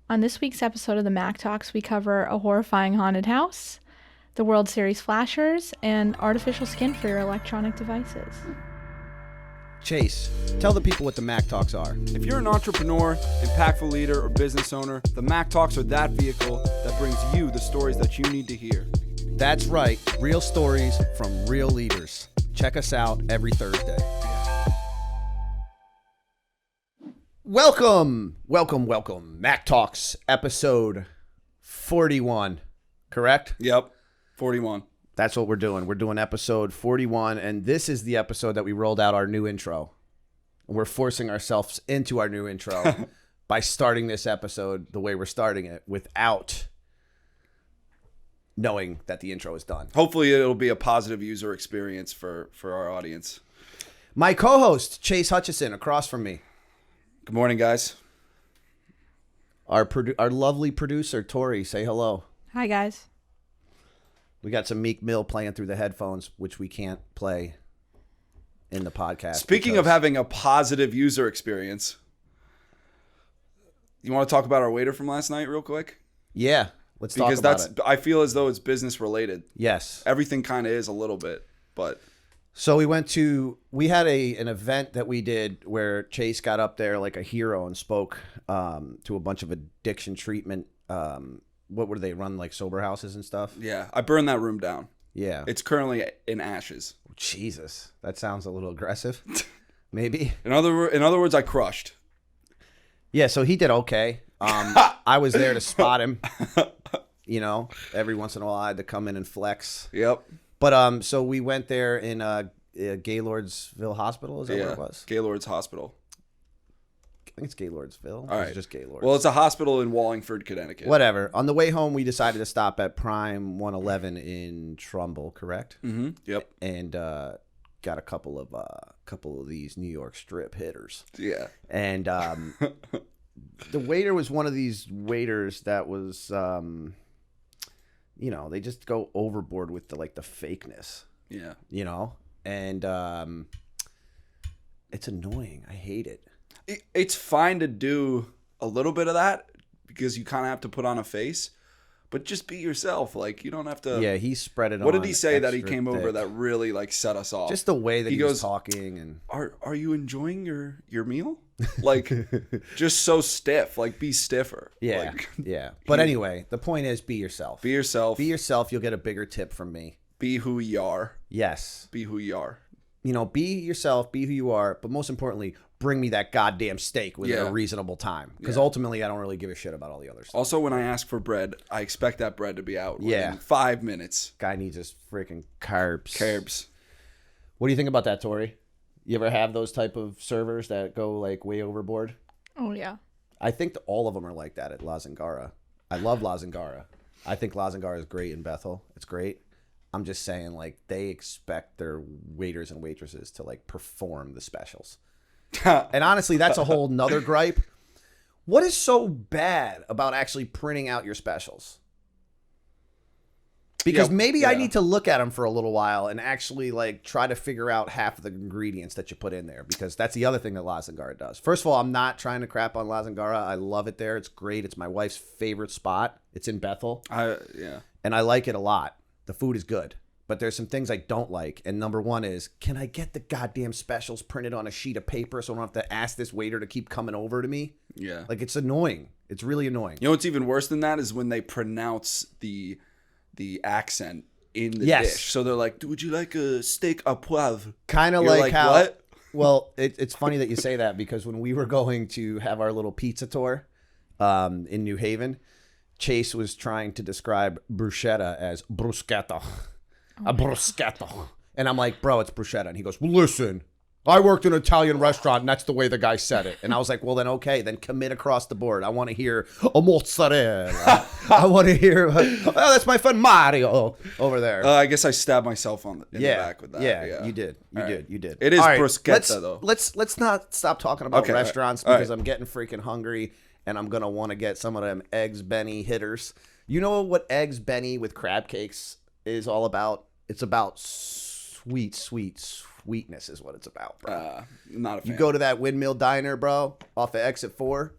On this week's episode of the Mack Talks, we cover a horrifying haunted house, the World Series flashers, and artificial skin for your electronic devices. Chase, tell the people what the Mack Talks are. If you're an entrepreneur, impactful leader, or business owner, the Mack Talks are that vehicle that brings you the stories that you need to hear. That's right, real stories from real leaders. Check us out every Thursday. Welcome. Mack Talks, episode 41, correct? Yep, 41. That's what we're doing. We're doing episode 41, and this is the episode that we rolled out our new intro. We're forcing ourselves into our new intro by starting this episode the way we're starting it without knowing that the intro is done. Hopefully it'll be a positive user experience for our audience. My co-host, Chase Hutchison, across from me. Good morning, guys. Our lovely producer, Tori, say hello. Hi, guys. We got some Meek Mill playing through the headphones, which we can't play in the podcast. Speaking of having a positive user experience, you want to talk about our waiter from last night real quick? Yeah, let's talk about it. I feel as though it's business related. Yes. Everything kind of is a little bit, but... So we had an event that we did where Chase got up there like a hero and spoke to a bunch of addiction treatment. What were they run, like sober houses and stuff? Yeah, I burned that room down. Yeah. It's currently in ashes. Jesus, that sounds a little aggressive. Maybe. In other words, I crushed. Yeah, so he did okay. I was there to spot him. You know, every once in a while I had to come in and flex. Yep. But so we went there in Gaylordsville Hospital. Is that what it was? Gaylord's Hospital. I think it's Gaylordsville. All right. It's just Gaylord. Well, it's a hospital in Wallingford, Connecticut. Whatever. On the way home, we decided to stop at Prime 111 in Trumbull, correct? Mm-hmm. Yep. And got a couple of these New York strip hitters. Yeah. And the waiter was one of these waiters that was, you know, they just go overboard with the fakeness. Yeah. You know, and it's annoying. I hate it. It's fine to do a little bit of that because you kind of have to put on a face, but just be yourself. Like, you don't have to. Yeah, he spread it on. What did he say that he extra came over thick. that really set us off? Just the way that he was talking. And Are you enjoying your meal? Like, just so stiff. Like, be stiffer. Yeah, yeah. But anyway, the point is, be yourself. Be yourself. Be yourself. You'll get a bigger tip from me. Be who you are. Yes. Be who you are. You know, be yourself. Be who you are. But most importantly, bring me that goddamn steak within a reasonable time. Because ultimately, I don't really give a shit about all the other stuff. Also, when I ask for bread, I expect that bread to be out within 5 minutes. Guy needs his freaking carbs. What do you think about that, Tori? You ever have those type of servers that go way overboard? Oh, yeah. I think all of them are like that at La Zingara. I love La Zingara. I think La Zingara is great in Bethel. It's great. I'm just saying, they expect their waiters and waitresses to perform the specials. And honestly, that's a whole nother gripe. What is so bad about actually printing out your specials? Because maybe I need to look at them for a little while and actually try to figure out half of the ingredients that you put in there. Because that's the other thing that La Zingara does. First of all, I'm not trying to crap on La Zingara. I love it there. It's great. It's my wife's favorite spot. It's in Bethel. And I like it a lot. The food is good. But there's some things I don't like. And number one is, can I get the goddamn specials printed on a sheet of paper so I don't have to ask this waiter to keep coming over to me? Yeah. It's annoying. It's really annoying. You know what's even worse than that is when they pronounce the accent in the dish. So they're like, would you like a steak à poivre? Kind of like how... What? Well, it's funny that you say that because when we were going to have our little pizza tour in New Haven, Chase was trying to describe bruschetta as bruschetta. A bruschetta. And I'm like, bro, it's bruschetta. And he goes, well, listen, I worked in an Italian restaurant and that's the way the guy said it. And I was like, well, then okay, then commit across the board. I want to hear a mozzarella. I want to hear, oh, that's my friend Mario over there. I guess I stabbed myself in the back with that. Yeah, you did. You did. It is bruschetta, though. Let's not stop talking about restaurants because I'm getting freaking hungry and I'm going to want to get some of them Eggs Benny hitters. You know what Eggs Benny with crab cakes is all about? It's about sweetness is what it's about, bro. Not a fan. You go to that Windmill Diner, bro, off of Exit 4,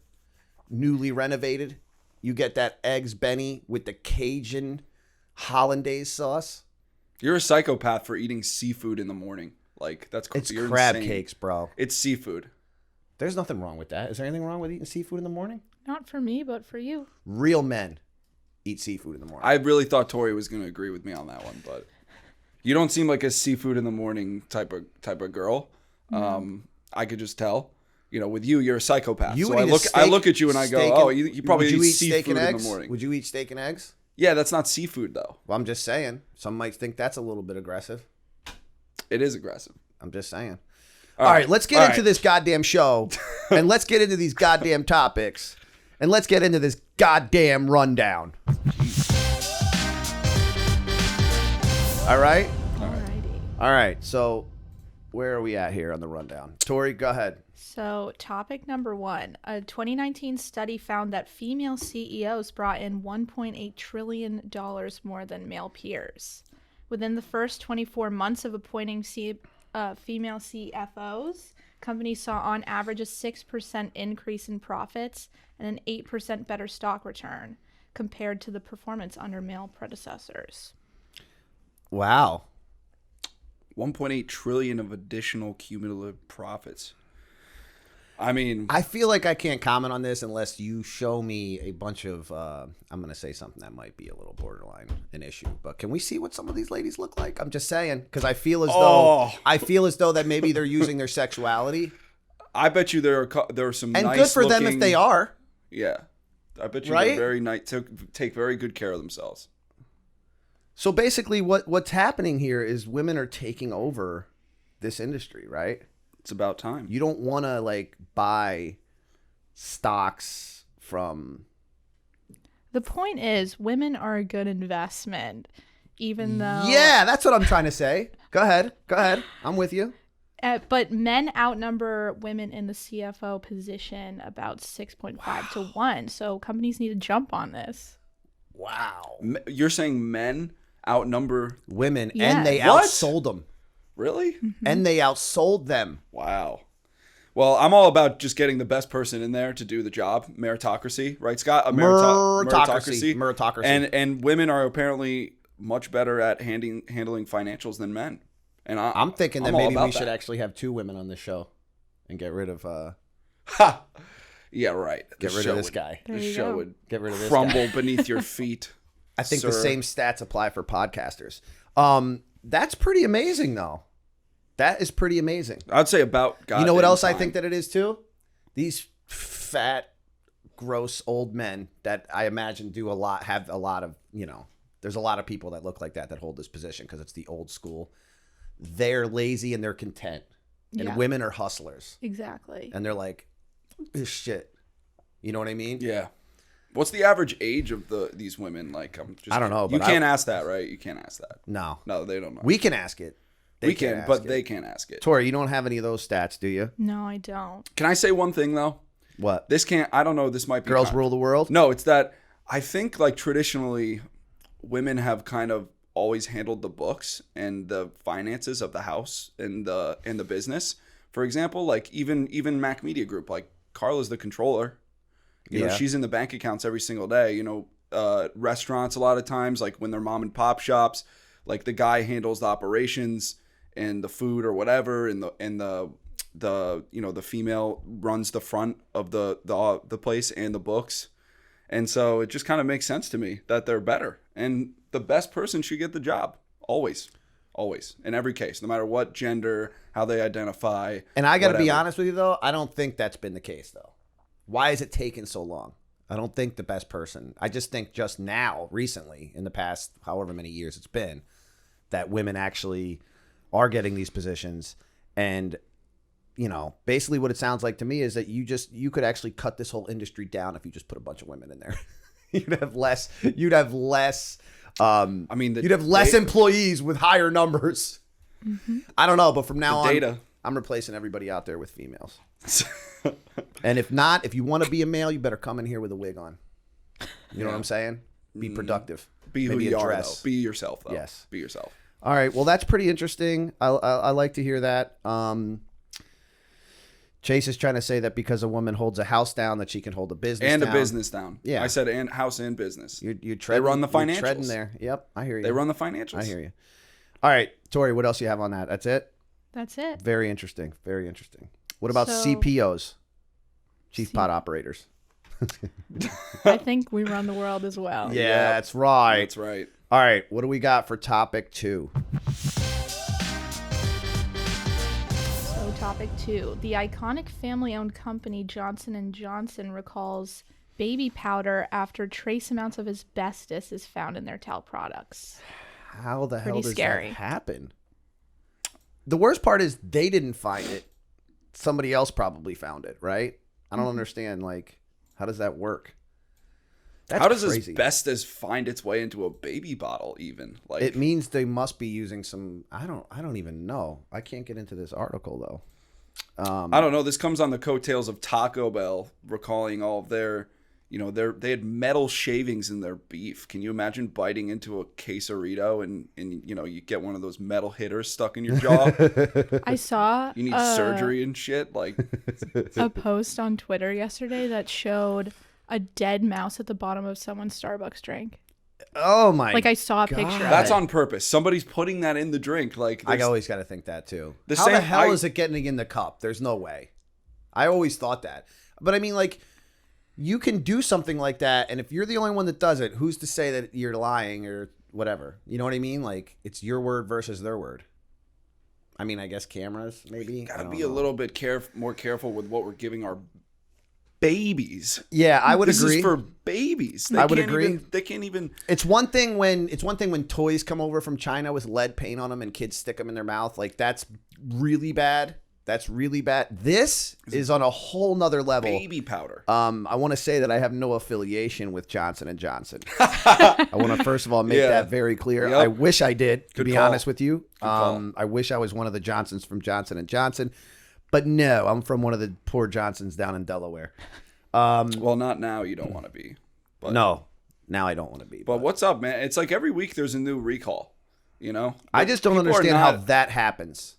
newly renovated. You get that eggs Benny with the Cajun hollandaise sauce. You're a psychopath for eating seafood in the morning. Like, that's It's you're crab insane. cakes, bro. It's seafood. There's nothing wrong with that. Is there anything wrong with eating seafood in the morning? Not for me, but for you. Real men eat seafood in the morning. I really thought Tori was going to agree with me on that one, but you don't seem like a seafood in the morning type of girl. I could just tell. You know, with you, you're a psychopath. You so would eat a I steak- look at you and I go, steak oh, and- you probably would you eat steak seafood and in eggs? the morning. Would you eat steak and eggs? Yeah, that's not seafood though. Well, I'm just saying. Some might think that's a little bit aggressive. It is aggressive. I'm just saying. All right, let's get into this goddamn show, and let's get into these goddamn topics, and let's get into this goddamn rundown. All right? Alrighty. All right, so where are we at here on the rundown? Tori, go ahead. So, topic number 1. A 2019 study found that female CEOs brought in $1.8 trillion more than male peers. Within the first 24 months of appointing female CFOs, companies saw on average a 6% increase in profits and an 8% better stock return compared to the performance under male predecessors. Wow. 1.8 trillion of additional cumulative profits. I mean, I feel like I can't comment on this unless you show me a bunch of, I'm going to say something that might be a little borderline an issue, but can we see what some of these ladies look like? I'm just saying, because I feel as though that maybe they're using their sexuality. I bet you there are some and nice good for looking, them if they are. Yeah. I bet you Right? they're very nice, take very good care of themselves. So basically what's happening here is women are taking over this industry, right? It's about time. You don't want to like buy stocks from. The point is, women are a good investment, even though... Yeah, that's what I'm trying to say. Go ahead. I'm with you. But men outnumber women in the CFO position about 6.5 to 1. So companies need to jump on this. Wow. You're saying men outnumber Women, Yes. and they What? outsold them. Really? And they outsold them. Wow. Well, I'm all about just getting the best person in there to do the job. Meritocracy, right, Scott? Meritocracy. And women are apparently much better at handling financials than men. And I'm thinking that all maybe we about should that. actually have 2 women on the show and get rid of Ha! Yeah, right. get rid of this guy. There The you show go. would Get rid of this crumble guy. beneath your feet. I think the sir. same stats apply for podcasters. That's pretty amazing though. That is pretty amazing. I'd say about You know what goddamn else I time. think that it is too? These fat, gross old men that I imagine have a lot of, there's a lot of people that look like that hold this position because it's the old school. They're lazy and they're content. And Yeah. women are hustlers. Exactly. And they're like, this shit. You know what I mean? Yeah. What's the average age of these women? Like, I don't know, You but can't ask that, right? You can't ask that. No. No, they don't know. We can ask it. They we can't can, ask but it. they can't ask it. Tori, you don't have any of those stats, do you? No, I don't. Can I say one thing though? What? I don't know. This might be Girls rule the world? No, it's that I think like traditionally, women have kind of always handled the books and the finances of the house and the business. For example, like even Mack Media Group, like Carla's the controller. You know, she's in the bank accounts every single day. You know, restaurants a lot of times, like when they're mom and pop shops, like the guy handles the operations and the food or whatever, and the female runs the front of the place and the books. And so it just kind of makes sense to me that they're better. And the best person should get the job. Always. Always. In every case, no matter what gender, how they identify. And I got to be whatever. honest with you, though. I don't think that's been the case, though. Why is it taking so long? I don't think the best person. I just think just now, recently, in the past however many years it's been, that women actually are getting these positions. And, basically what it sounds like to me is that you could actually cut this whole industry down if you just put a bunch of women in there. You'd have less you'd have less employees with higher numbers. Mm-hmm. I don't know, but from now on, I'm replacing everybody out there with females. And if you want to be a male, you better come in here with a wig on. You know what I'm saying? Be productive. Be who you are, though. Be yourself, though. Yes. Be yourself. All right. Well, that's pretty interesting. I like to hear that. Chase is trying to say that because a woman holds a house down, that she can hold a business and down. a business down. Yeah. I said and house and business. You They run the financials. You're treading there. Yep, I hear you. They run the financials. I hear you. All right, Tori, what else you have on that? That's it? That's it. Very interesting. Very interesting. What about So- CPOs? Chief Pot Operators. I think we run the world as well. Yeah, that's right. That's right. All right, what do we got for topic 2? So topic 2. The iconic family-owned company Johnson & Johnson recalls baby powder after trace amounts of asbestos is found in their talc products. How the hell Pretty does scary. that happen? The worst part is they didn't find it. Somebody else probably found it, right? I don't understand. Like, how does that work? That's How does crazy. asbestos find its way into a baby bottle? Even like It means they must be using some. I don't even know. I can't get into this article though. I don't know. This comes on the coattails of Taco Bell recalling all of their, they had metal shavings in their beef. Can you imagine biting into a quesarito and you get one of those metal hitters stuck in your jaw? I saw You need surgery and shit. Like, a post on Twitter yesterday that showed a dead mouse at the bottom of someone's Starbucks drink. Oh my! Like I saw a picture of that's it. on purpose. Somebody's putting that in the drink. Like, I there's- always got to think that too. The How the same- hell I- is it getting in the cup? There's no way. I always thought that, but I mean, like, you can do something like that, and if you're the only one that does it, who's to say that you're lying or whatever? You know what I mean? Like, it's your word versus their word. I mean, I guess cameras maybe. I gotta don't be a know. little bit more careful with what we're giving our babies. Yeah, I would This agree. is for babies. I would agree. They can't even. It's one thing when toys come over from China with lead paint on them and kids stick them in their mouth. Like, that's really bad. That's really bad. This is on a whole nother level. Baby powder. I want to say that I have no affiliation with Johnson & Johnson. I want to first of all make Yeah. that very clear. Yep. I wish I did, to Good be call. honest with you. call. I wish I was one of the Johnsons from Johnson & Johnson. But no, I'm from one of the poor Johnsons down in Delaware. Well, not now. You don't want to be. But, No, now I don't want to be. But what's up, man? It's like every week there's a new recall. I just don't People are understand how not- that happens.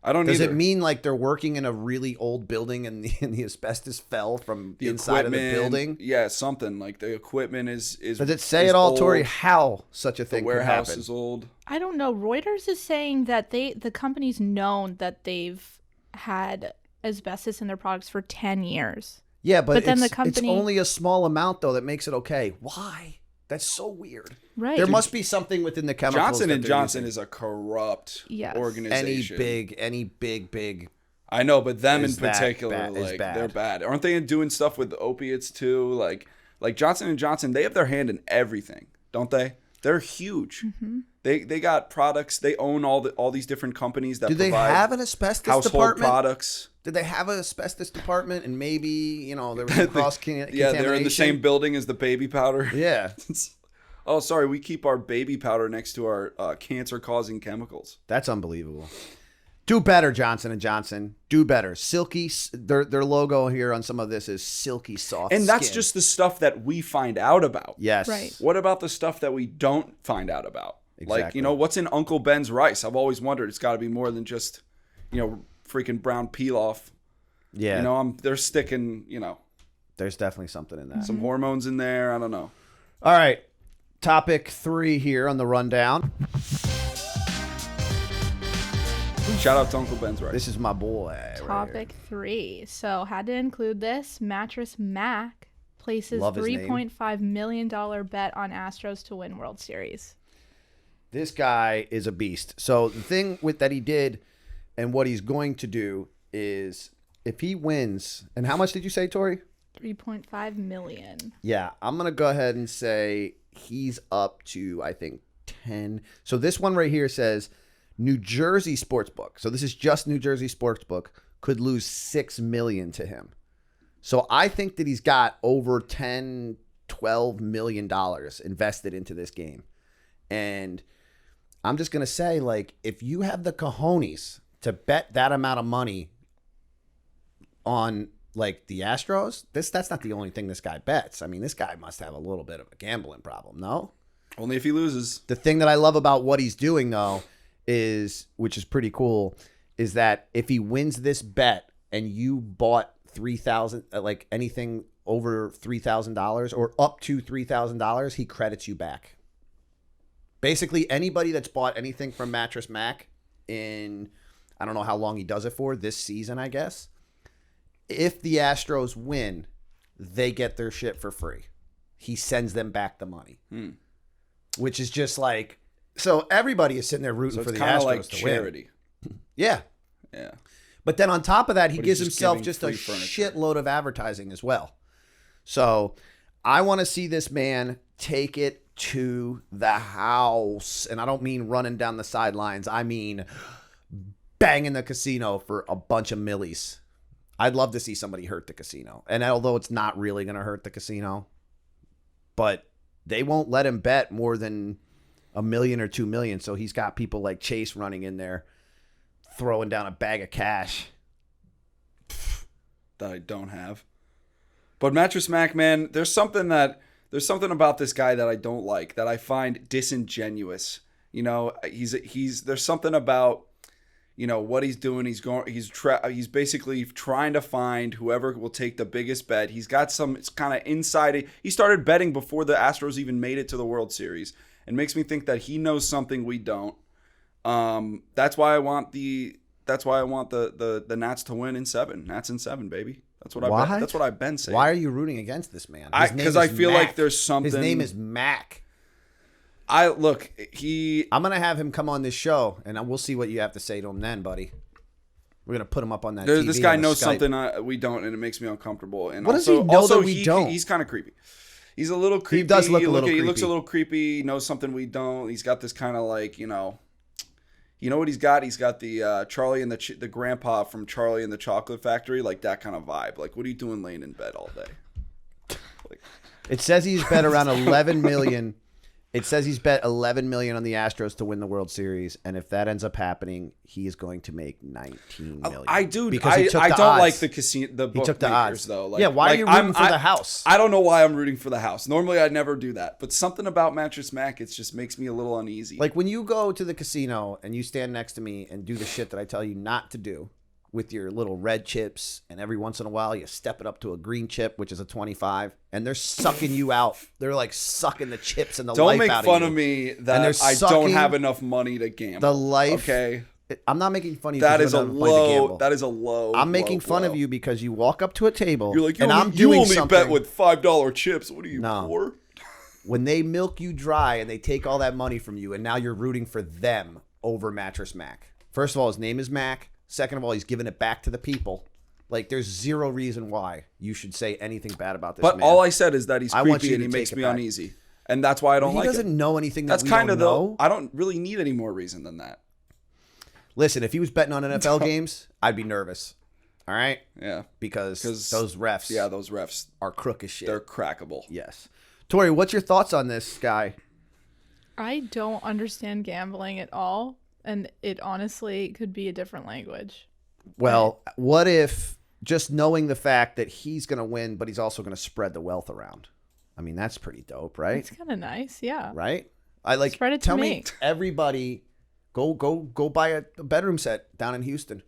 I don't Does either. it mean like they're working in a really old building and the asbestos fell from the inside of the equipment- building? Yeah, something like the equipment is. Does it say is at all, old. Tori, how such a The thing could warehouse happen? is old. I don't know. Reuters is saying that the company's known that they've had asbestos in their products for 10 years. Yeah, but then the it's company- only a small amount though that makes it okay. Why? That's so weird. Right. There must be something within the chemicals. Johnson that and they're Johnson using. is a corrupt Yes. any organization. big. I know, but them in is that particular, bad- is like bad. they're bad. Aren't they doing stuff with opiates too? Like Johnson and Johnson, they have their hand in everything, don't they? They're huge. Mm-hmm. They got products. They own all these different companies that Do they provide have an asbestos household department? products. Did they have an asbestos department? And maybe there was some cross contamination. Yeah, they're in the same building as the baby powder. Yeah, Oh, sorry, we keep our baby powder next to our cancer-causing chemicals. that's unbelievable. Do better, Johnson and Johnson. Do better. Silky. Their logo here on some of this is silky soft. And that's skin. just the stuff that we find out about. yes. Right. What about the stuff that we don't find out about? Like, Exactly. what's in Uncle Ben's rice? I've always wondered. It's got to be more than just, freaking brown pilaf. Yeah. They're sticking, There's definitely something in that. some hormones in there. I don't know. All right. Topic 3 here on the rundown. Shout out to Uncle Ben's rice. This is my boy. right here. Topic 3. So had to include this. Mattress Mack places Love his name. $3.5 million bet on Astros to win World Series. This guy is a beast. So the thing that he did and what he's going to do is if he wins, and how much did you say, Tori? $3.5 million. Yeah, I'm going to go ahead and say he's up to, I think, 10. So this one right here says New Jersey Sportsbook. So this is just New Jersey Sportsbook could lose $6 million to him. So I think that he's got over $10, $12 million invested into this game. And I'm just going to say, like, if you have the cojones to bet that amount of money on, like, the Astros, that's not the only thing this guy bets. I mean, this guy must have a little bit of a gambling problem, no? Only if he loses. The thing that I love about what he's doing, though, which is pretty cool, is that if he wins this bet and you bought 3,000, like anything over $3,000 or up to $3,000, he credits you back. Basically, anybody that's bought anything from Mattress Mack in, I don't know how long he does it for, this season, I guess. If the Astros win, they get their shit for free. He sends them back the money, which is just like, so everybody is sitting there rooting for the Astros like to charity. win. Yeah. Yeah. But then on top of that, he But gives he's just himself giving just a free furniture. shitload of advertising as well. So I want to see this man take it to the house. And I don't mean running down the sidelines. I mean banging the casino for a bunch of millies. I'd love to see somebody hurt the casino. And although it's not really going to hurt the casino, but they won't let him bet more than $1 million or $2 million. So he's got people like Chase running in there, throwing down a bag of cash That I don't have. But Mattress Mack, man, there's something about this guy that I don't like, that I find disingenuous. You know, there's something about, you know, what he's doing. He's basically trying to find whoever will take the biggest bet. He's got some, it's kind of inside. He started betting before the Astros even made it to the World Series. It makes me think that he knows something we don't. That's why I want the Nats to win in 7. Nats in 7, baby. That's what I've been saying. Why are you rooting against this man? Because I feel like there's something. His name is Mack. I'm gonna have him come on this show, and we'll see what you have to say to him then, buddy. We're gonna put him up on that. TV this guy on knows Skype. something we don't, and it makes me uncomfortable. And what does he know that we don't? He's kind of creepy. He's a little creepy. He does look a little creepy. He looks a little creepy. He knows something we don't. He's got this kind of like, you know what he's got? He's got the Charlie and the grandpa from Charlie and the Chocolate Factory, like that kind of vibe. Like, what are you doing laying in bed all day? Like, it says he's bet around 11 million. It says he's bet 11 million on the Astros to win the World Series, and if that ends up happening, he is going to make 19 million. I don't odds. like the casino. The He took the odds though. Like, yeah, why are you rooting for the house? I don't know why I'm rooting for the house. Normally, I'd never do that, but something about Mattress Mack, it just makes me a little uneasy. Like when you go to the casino and you stand next to me and do the shit that I tell you not to do with your little red chips, and every once in a while you step it up to a green chip, which is a 25, and they're sucking you out. They're like sucking the chips and the life out of you. Don't make fun of me that I don't have enough money to gamble. The life. Okay. I'm not making fun of you. That is a low. I'm making fun of you because you walk up to a table. You're like, and I'm doing something. You only bet with $5 chips. What are you for? When they milk you dry and they take all that money from you, and now you're rooting for them over Mattress Mack. First of all, his name is Mack. Second of all, he's giving it back to the people. Like, there's zero reason why you should say anything bad about this man. But all I said is that he's creepy and he makes me uneasy. And that's why I don't like him. He doesn't know anything that we don't know. Though. I don't really need any more reason than that. Listen, if he was betting on NFL games, I'd be nervous. All right? Yeah. Because those refs. Yeah, those refs are crook as shit. They're crackable. Yes. Tori, what's your thoughts on this guy? I don't understand gambling at all. And it honestly could be a different language. What if just knowing the fact that he's going to win, but he's also going to spread the wealth around? I mean, that's pretty dope, right? It's kind of nice, yeah. Right? I like spread it tell to me everybody go buy a bedroom set down in Houston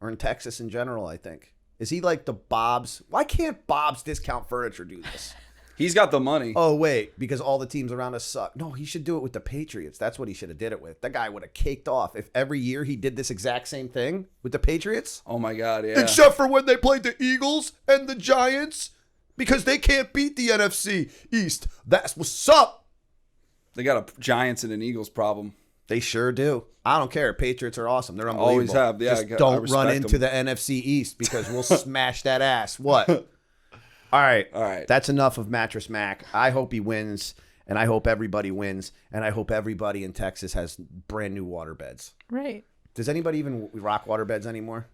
or in Texas in general, I think. Is he like the Bob's? Why can't Bob's Discount Furniture do this? He's got the money. Oh, wait, because all the teams around us suck. No, he should do it with the Patriots. That's what he should have did it with. That guy would have caked off if every year he did this exact same thing with the Patriots. Oh, my God, yeah. Except for when they played the Eagles and the Giants, because they can't beat the NFC East. That's what's up. They got a Giants and an Eagles problem. They sure do. I don't care. Patriots are awesome. They're unbelievable. Always have. Yeah, just don't run into the NFC East because we'll smash that ass. What? All right. That's enough of Mattress Mack. I hope he wins, and I hope everybody wins, and I hope everybody in Texas has brand new water beds. Right. Does anybody even rock water beds anymore?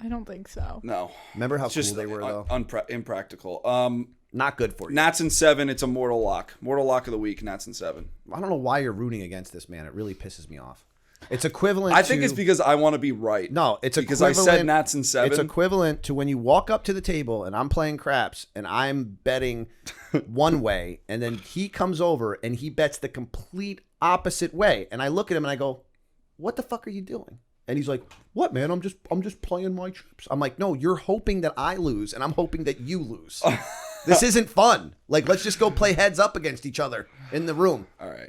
I don't think so. No. Remember how cool they were, though? Impractical. Not good for you. Nats in 7. It's a mortal lock. Mortal lock of the week. Nats in 7. I don't know why you're rooting against this man. It really pisses me off. It's equivalent I think it's because I want to be right. No, it's because I said Nats in 7. It's equivalent to when you walk up to the table and I'm playing craps and I'm betting one way, and then he comes over and he bets the complete opposite way. And I look at him and I go, what the fuck are you doing? And he's like, what, man? I'm just playing my chips. I'm like, no, you're hoping that I lose, and I'm hoping that you lose. This isn't fun. Like, let's just go play heads up against each other in the room. All right.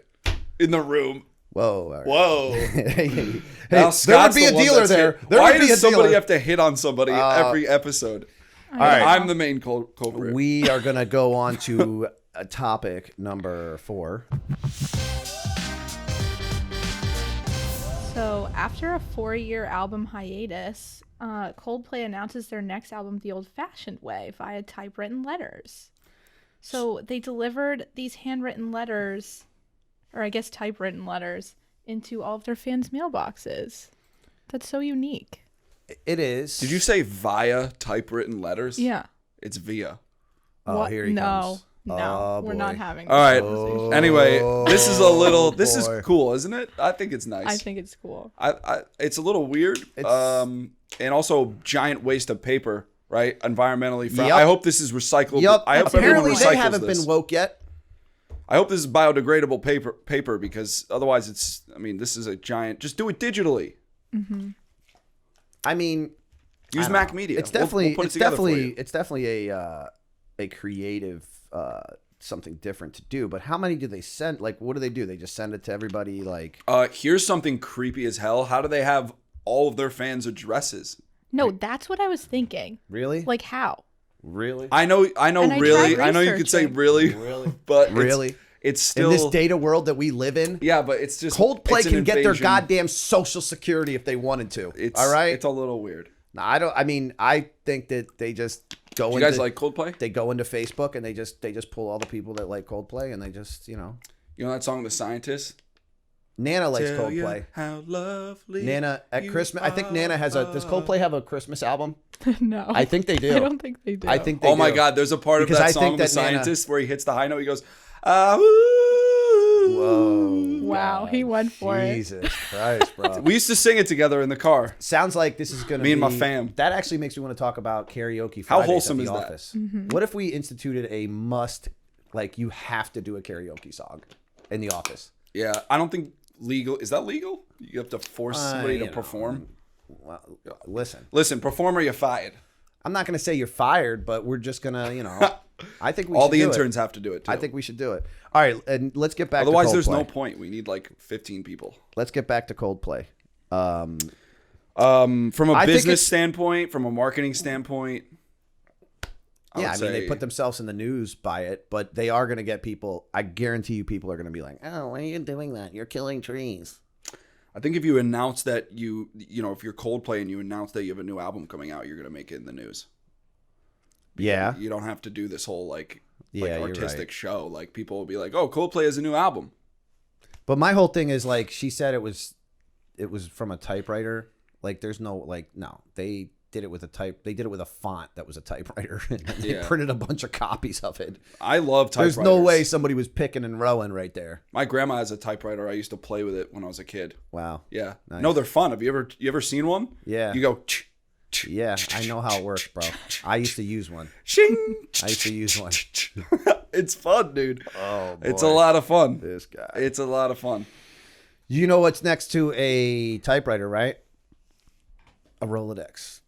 In the room. Whoa. All right. Whoa. Hey, Now there would be a dealer there. Why does somebody have to hit on somebody every episode? All right. I'm the main culprit. We are going to go on to topic number 4. So, after a 4-year album hiatus, Coldplay announces their next album the old-fashioned way via typewritten letters. So, they delivered these handwritten letters, or I guess typewritten letters, into all of their fans' mailboxes. That's so unique. It is. Did you say via typewritten letters? Yeah. It's via. Oh, What? here he comes. No, Oh, we're boy. not having this All right. conversation. Anyway, this is this is boy. cool, isn't it? I think it's nice. I think it's cool. It's a little weird. And also giant waste of paper, right? Environmentally friendly. Yep. I hope this is recycled. Yep. I hope everyone Apparently recycles they haven't this. been woke yet. I hope this is biodegradable paper because otherwise this is a giant. Just do it digitally. I mean, Use Mac Media. It's definitely We'll put it together for you. it's definitely a creative something different to do. But how many do they send? Like, what do? They just send it to everybody? Like, Here's something creepy as hell. How do they have all of their fans' addresses? No, that's what I was thinking. really? Like, how? Really? I know. And I Really. tried I know you could say researching. really, but Really? it's In still this data world that we live in, Yeah, but it's just Coldplay it's an can get their invasion. goddamn social security if they wanted to. All right? It's a little weird. No, I don't. I mean, I think that they just go Do into. you guys like Coldplay? They go into Facebook and they just pull all the people that like Coldplay and they just You know that song, The Scientist? Nana likes Tell you Coldplay. how lovely Nana at you Christmas. I think Nana has a. Does are. Coldplay have a Christmas album? No. I think they do. I don't think they do. I think they Oh my do. God! There's a part Because of I that think song, The that Nana- Scientist, where he hits the high note. He goes, ah, woo. Whoa. Wow, he went for it. Jesus Christ, bro. We used to sing it together in the car. Sounds like this is going to be... Me and my fam. That actually makes me want to talk about karaoke Fridays How wholesome at the is that? office. What if we instituted a must, like you have to do a karaoke song in the office? Yeah, I don't think legal. Is that legal? You have to force somebody to you know. perform. Well, listen, Listen, perform or you're fired. I'm not going to say you're fired, but we're just going to, I think we All should the do interns it. have to do it too. I think we should do it. All right, and let's get back Otherwise, to there's Coldplay. no point. We need like 15 people. Let's get back to Coldplay. From a I think business it's- standpoint, from a marketing standpoint. Yeah, I would mean, they say- put themselves in the news by it, but they are going to get people. I guarantee you people are going to be like, oh, why are you doing that? You're killing trees. I think if you announce that if you're Coldplay and you announce that you have a new album coming out, you're going to make it in the news. Yeah. You don't have to do this whole like Yeah, you're artistic right. show. Like people will be like, "Oh, Coldplay has a new album." But my whole thing is like, she said it was from a typewriter. Like, there's no, no, they did it with they did it with a font that was a typewriter. And they Yeah. printed a bunch of copies of it. I love typewriters. There's no way somebody was picking and rowing right there. My grandma has a typewriter. I used to play with it when I was a kid. Wow. Yeah. Nice. No, they're fun. Have you ever seen one? Yeah. You go Yeah, I know how it works, bro. I used to use one. shing. I used to use one. It's fun, dude. Oh, boy. It's a lot of fun. This guy. It's a lot of fun. You know what's next to a typewriter, right? A Rolodex.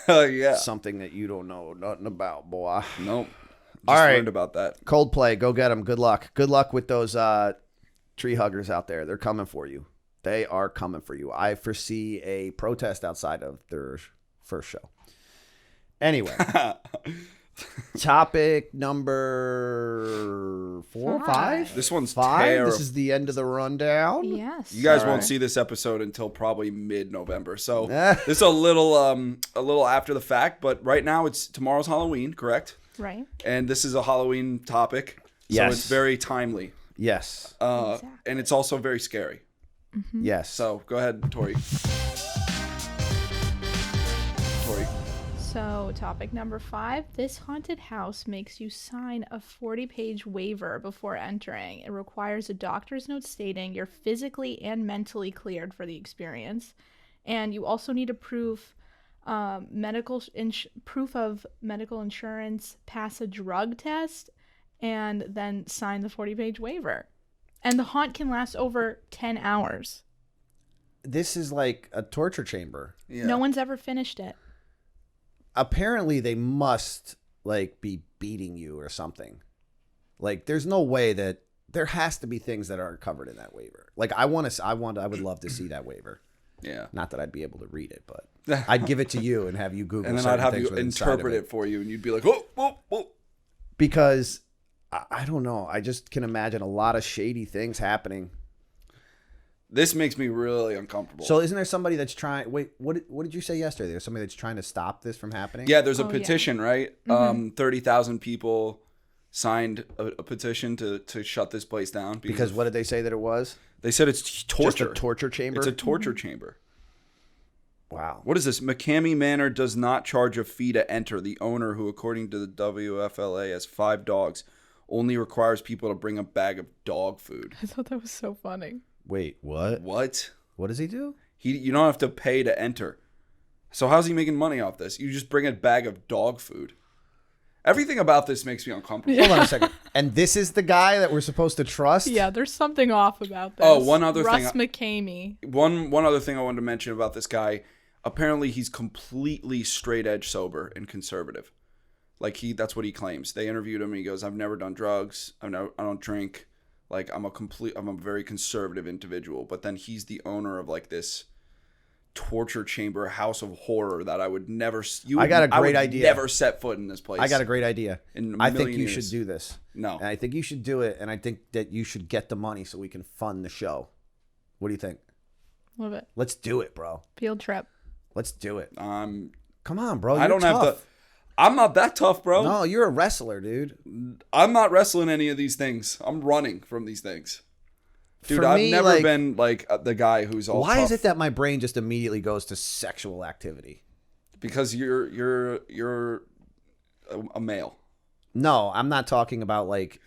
Yeah. Something that you don't know nothing about, boy. Nope. Just All right. learned about that. Coldplay, go get them. Good luck. Good luck with those tree huggers out there. They're coming for you. They are coming for you. I foresee a protest outside of their first show. Anyway, topic number 4 or 5? This one's 5. terrible. This is the end of the rundown. Yes. You guys All won't right. see this episode until probably mid-November. So this is a little after the fact, but right now tomorrow's Halloween, correct? Right. And this is a Halloween topic. So Yes. it's very timely. Yes. Exactly. And it's also very scary. Yes. So go ahead, Tori. Tori. So, topic number 5. This haunted house makes you sign a 40-page waiver before entering. It requires a doctor's note stating you're physically and mentally cleared for the experience. And you also need to prove proof of medical insurance, pass a drug test, and then sign the 40-page waiver. And the haunt can last over 10 hours. this is like a torture chamber. Yeah. No one's ever finished it. Apparently they must like be beating you or something. Like there's no way that there has to be things that aren't covered in that waiver. Like I would love to see that waiver. Yeah. Not that I'd be able to read it, but I'd give it to you and have you Google And then certain I'd have things you with inside of interpret it for you, and you'd be like, oh, oh, oh. Because I don't know. I just can imagine a lot of shady things happening. This makes me really uncomfortable. So isn't there somebody that's trying? Wait, what did you say yesterday? There's somebody that's trying to stop this from happening? Yeah, there's a Oh, petition, right? 30,000 people signed a petition to shut this place down. Because what did they say that it was? They said it's torture. Just a torture chamber? It's a torture chamber. Wow. What is this? McCamey Manor does not charge a fee to enter. The owner, who according to the WFLA has 5 dogs, only requires people to bring a bag of dog food. I thought that was so funny. Wait, what? What? What does he do? You don't have to pay to enter. So how's he making money off this? You just bring a bag of dog food. Everything about this makes me uncomfortable. Hold on a second. And this is the guy that we're supposed to trust? Yeah, there's something off about this. Oh, one other Russ thing. McCamey. One other thing I wanted to mention about this guy. Apparently, he's completely straight edge sober and conservative. Like that's what he claims. They interviewed him and he goes, "I've never done drugs. I don't drink. Like I'm a very conservative individual." But then he's the owner of like this torture chamber, house of horror that I would never. I got a great idea. Never set foot in this place. I got a great idea. I think you should years. do this. No. And I think you should do it. And I think that you should get the money so we can fund the show. What do you think? Love it. Let's do it, bro. Field trip. Let's do it. Come on, bro. I don't tough. have to. I'm not that tough, bro. No, you're a wrestler, dude. I'm not wrestling any of these things. I'm running from these things. Dude, For I've me, never like, been like the guy who's all Why tough. is it that my brain just immediately goes to sexual activity? Because you're a male. No, I'm not talking about like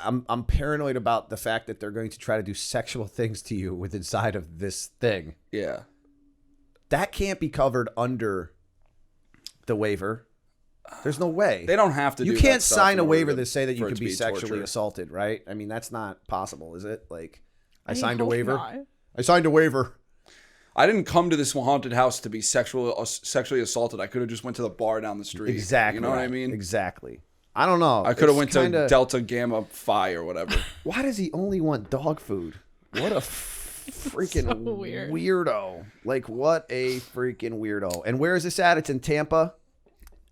I'm paranoid about the fact that they're going to try to do sexual things to you with inside of this thing. Yeah. That can't be covered under the waiver. There's no way. They don't have to You do can't that stuff sign in a order waiver to- that say that you for it could to be sexually torture. assaulted, right? I mean, that's not possible, is it? Like, I I signed a hope waiver. not. I signed a waiver. I didn't come to this haunted house to be sexually assaulted. I could have just went to the bar down the street. Exactly. You know what I mean? Exactly. I don't know. I could have It's went to Delta Gamma Phi or whatever. Why does he only want dog food? What a freaking So weird. weirdo. Like, what a freaking weirdo. And where is this at? It's in Tampa.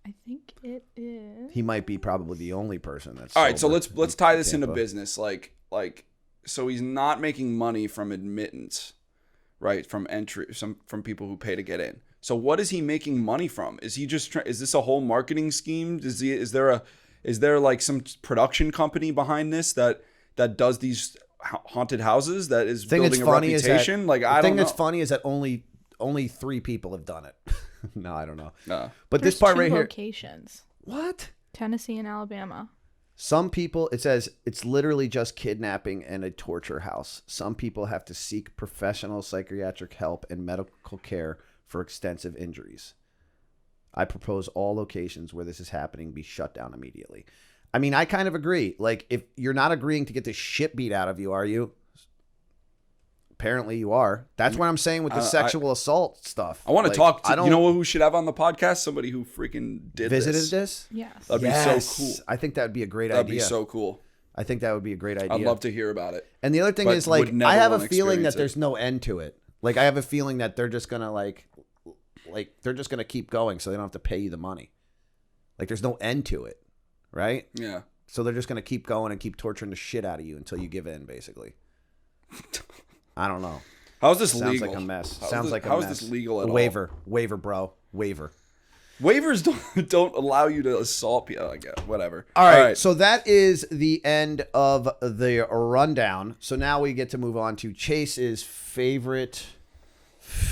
I think it is. He might be probably the only person that's All right, so sober let's in tie this into Tampa. business. Like so he's not making money from admittance, right? From entry, from people who pay to get in. So what is he making money from? Is he just is this a whole marketing scheme? Is there like some production company behind this that does these haunted houses that is building a reputation? Like I don't know. The thing that's funny is that only 3 people have done it. No, I don't know. No. But There's this part 2 right here. locations. What? Tennessee and Alabama. Some people, it says it's literally just kidnapping and a torture house. Some people have to seek professional psychiatric help and medical care for extensive injuries. I propose all locations where this is happening be shut down immediately. I mean, I kind of agree. Like, if you're not agreeing to get the shit beat out of you, are you? Apparently you are. That's what I'm saying with the sexual assault stuff. I want to Like, talk to, I don't you know who should have on the podcast? Somebody who freaking visited this. Yes. That'd be Yes. so cool. I think that would be a great That'd idea. be so cool. I think that would be a great idea. I'd love to hear about it. And the other thing But is, like, would never I have a wanna feeling that experience there's no end to it. Like, I have a feeling that they're just gonna like they're just gonna keep going, so they don't have to pay you the money. Like, there's no end to it, right? Yeah. So they're just gonna keep going and keep torturing the shit out of you until you give in, basically. I don't know. How's this Sounds legal? like a mess. How's Sounds this, like a how's mess. this legal at all? Waiver, bro, waiver. Waivers don't allow you to assault people. I guess. Whatever. All right, so that is the end of the rundown. So now we get to move on to Chase's favorite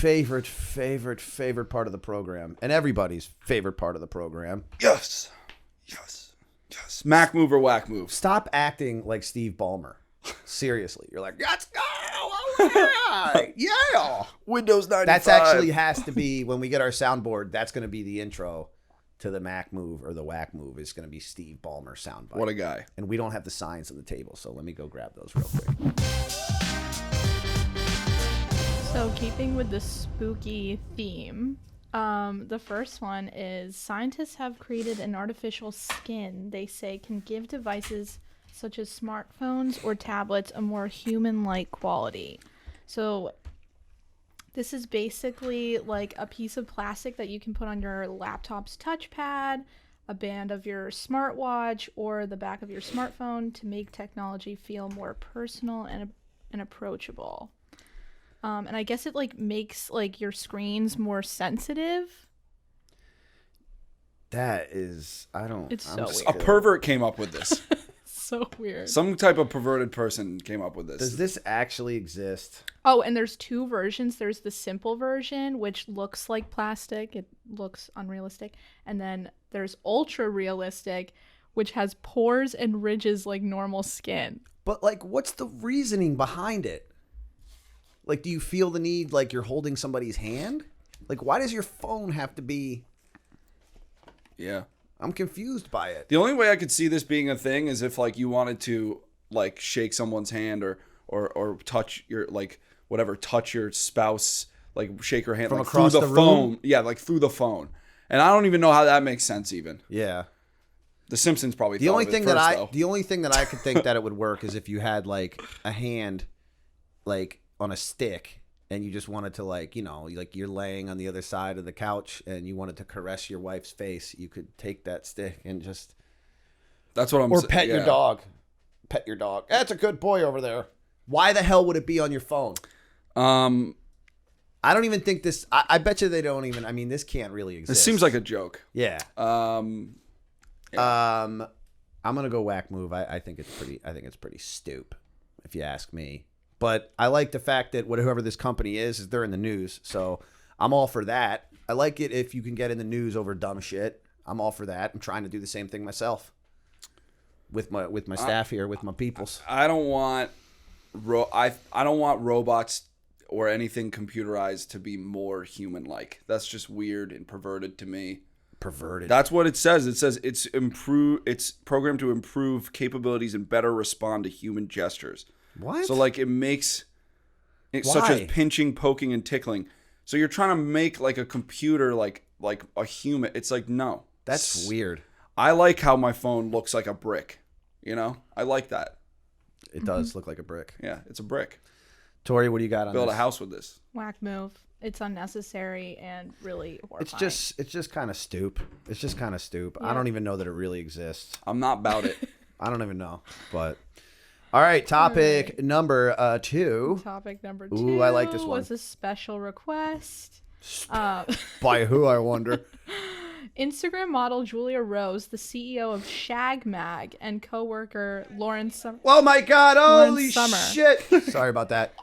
part of the program, and everybody's favorite part of the program. Yes. Mack Move or Wack Move. Stop acting like Steve Ballmer. Seriously, you're like, let's go, all right, yeah. Windows 95. That's actually has to be when we get our soundboard. That's going to be the intro to the Mack Move or the Wack Move. Is going to be Steve Ballmer soundbite. What a guy. And we don't have the signs on the table, so let me go grab those real quick. So keeping with the spooky theme, the first one is scientists have created an artificial skin they say can give devices such as smartphones or tablets a more human-like quality. So this is basically like a piece of plastic that you can put on your laptop's touchpad, a band of your smartwatch, or the back of your smartphone to make technology feel more personal and approachable. And I guess it like makes like your screens more sensitive. That is, I don't. It's I'm so scared. weird. A pervert came up with this. So weird. Some type of perverted person came up with this. Does this actually exist? Oh, and there's two versions. There's the simple version, which looks like plastic. It looks unrealistic. And then there's ultra realistic, which has pores and ridges like normal skin. But like, what's the reasoning behind it? Like, do you feel the need like you're holding somebody's hand? Like, why does your phone have to be? Yeah. I'm confused by it. The only way I could see this being a thing is if like you wanted to like shake someone's hand or touch your like whatever, touch your spouse, like shake her hand From like across through the the phone. room? Yeah, like through the phone. And I don't even know how that makes sense even. Yeah. The Simpsons probably The thought only of it thing first, that I though. the only thing that I could think that it would work is if you had like a hand like on a stick and you just wanted to like, you know, like you're laying on the other side of the couch and you wanted to caress your wife's face, you could take that stick and just That's what I'm or saying. pet your dog. Pet your dog. That's a good boy over there. Why the hell would it be on your phone? I don't even think this I bet you they don't even I mean this can't really exist. This seems like a joke. Yeah. Yeah. I'm gonna go Wack Move. I think it's pretty stupid, if you ask me. But I like the fact that whoever this company is they're in the news. So I'm all for that. I like it if you can get in the news over dumb shit. I'm all for that. I'm trying to do the same thing myself with my staff here, with my peoples. I don't want I don't want robots or anything computerized to be more human-like. That's just weird and perverted to me. Perverted. That's what it says. It says it's programmed to improve capabilities and better respond to human gestures. What? So like it makes it such as pinching, poking, and tickling. So you're trying to make like a computer like a human. It's like no. That's weird. I like how my phone looks like a brick. You know? I like that. It does look like a brick. Yeah, it's a brick. Tori, what do you got on Build this? a house with this. Wack Move. It's unnecessary and really horrifying. It's just kind of stupid. It's just kind of stupid. Yeah. I don't even know that it really exists. I'm not about it. I don't even know. But all right, topic number 2. Topic number 2. Ooh, I like this one. Was a special request. By who, I wonder? Instagram model Julia Rose, the CEO of Shag Mag, and co-worker Lauren Summer. Oh my God! Holy Summer. shit! Sorry about that.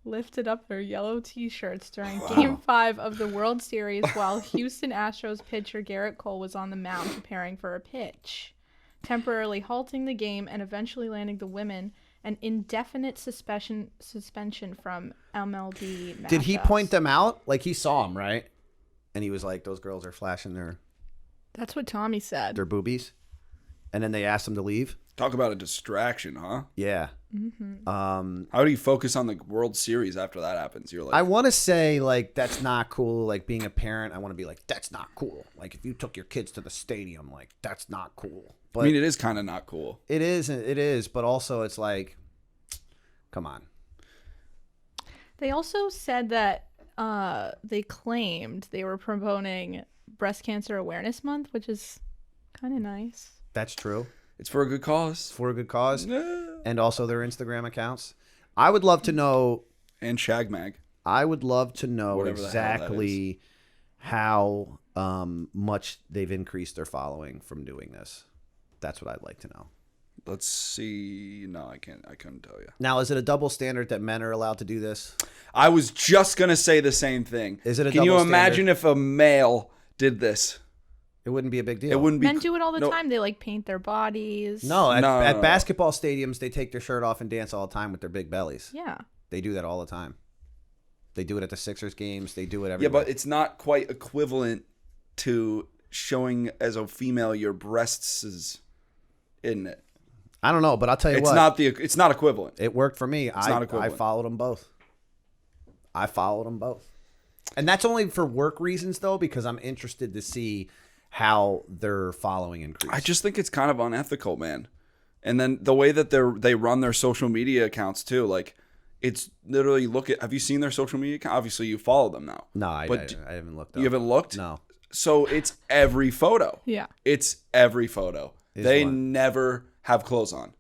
Lifted up their yellow t-shirts during Game 5 of the World Series while Houston Astros pitcher Garrett Cole was on the mound preparing for a pitch, temporarily halting the game and eventually landing the women an indefinite suspension from MLB matchups. Did he point them out? Like he saw them, right? And he was like, "Those girls are flashing their That's what Tommy said. boobies," and then they asked him to leave. Talk about a distraction, huh? Yeah. How do you focus on the World Series after that happens? You're like, I want to say like that's not cool. Like being a parent, I want to be like that's not cool. Like if you took your kids to the stadium, like that's not cool. But I mean, it is kind of not cool. it is. But also, it's like, come on. They also said that they claimed they were promoting Breast Cancer Awareness Month, which is kind of nice. That's true. It's for a good cause. For a good cause, and also their Instagram accounts. I would love to know. And Shag Mag. I would love to know Whatever the hell that exactly how much they've increased their following from doing this. That's what I'd like to know. Let's see. No, I couldn't tell you. Now, is it a double standard that men are allowed to do this? I was just going to say the same thing. Is it a Can you double imagine if a male did this? It wouldn't be a big deal. It wouldn't be. Men do it all the no. time. They like paint their bodies. No, at No. basketball stadiums, they take their shirt off and dance all the time with their big bellies. Yeah. They do that all the time. They do it at the Sixers games. They do it Yeah, everywhere. but it's not quite equivalent to showing as a female your breasts, isn't it? I don't know, but I'll tell you It's what. not it's not equivalent. It worked for me. not I equivalent. followed them both. I followed them both. And that's only for work reasons, though, because I'm interested to see how their following increase. I just think it's kind of unethical, man. And then the way that they run their social media accounts too, like it's literally have you seen their social media account? Obviously, you follow them now. No, I haven't looked up. You haven't looked? No. So it's every photo. Yeah. It's every photo. They never have clothes on.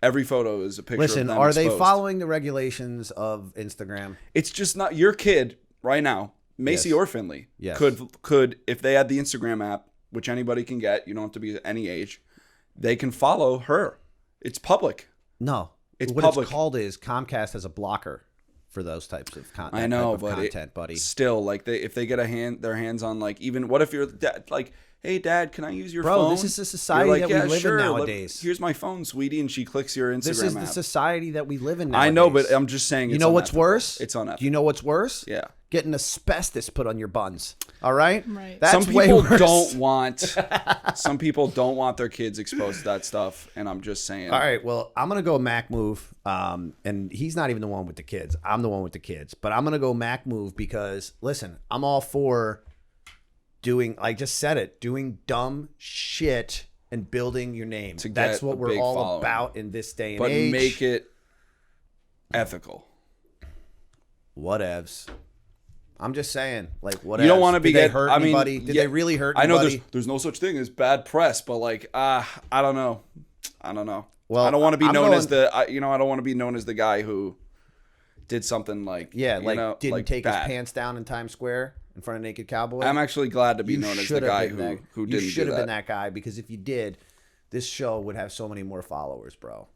Every photo is a picture of them are exposed. they following the regulations of Instagram? It's just not your kid right now, Macy or Finley, could if they had the Instagram app, which anybody can get, you don't have to be any age, they can follow her. It's public. No. It's what public. It's called is Comcast has a blocker for those types of content. I know, but content, buddy. Still, like if they get their hands on, like, even what if you're like, hey Dad, can I use your phone? Bro, this is the society that we live in nowadays. Here's my phone, sweetie, and she clicks your Instagram This is app. the society that we live in nowadays. I know, but I'm just saying. You know what's worse? It's unethical. Do you know what's worse? Yeah. Getting asbestos put on your buns. All right. Right. That's some people way worse. don't want. Some people don't want their kids exposed to that stuff, and I'm just saying. All right. Well, I'm gonna go Mack Move. And he's not even the one with the kids. I'm the one with the kids. But I'm gonna go Mack Move because listen, I'm all for doing. I just said it. Doing dumb shit and building your name. That's what we're all following. about in this day and But age. make it ethical. Whatevs. I'm just saying, like, whatevs. You don't want to be Did they hurt anybody? Did yeah, they really hurt I know anybody? there's no such thing as bad press, but like, I don't know. Well, I don't want to be I'm known going- as I don't want to be known as the guy who did something like, didn't take bad. his pants down in Times Square in front of naked cowboys. I'm actually glad to be known as the guy who didn't do that. You should have been that guy because if you did, this show would have so many more followers, bro.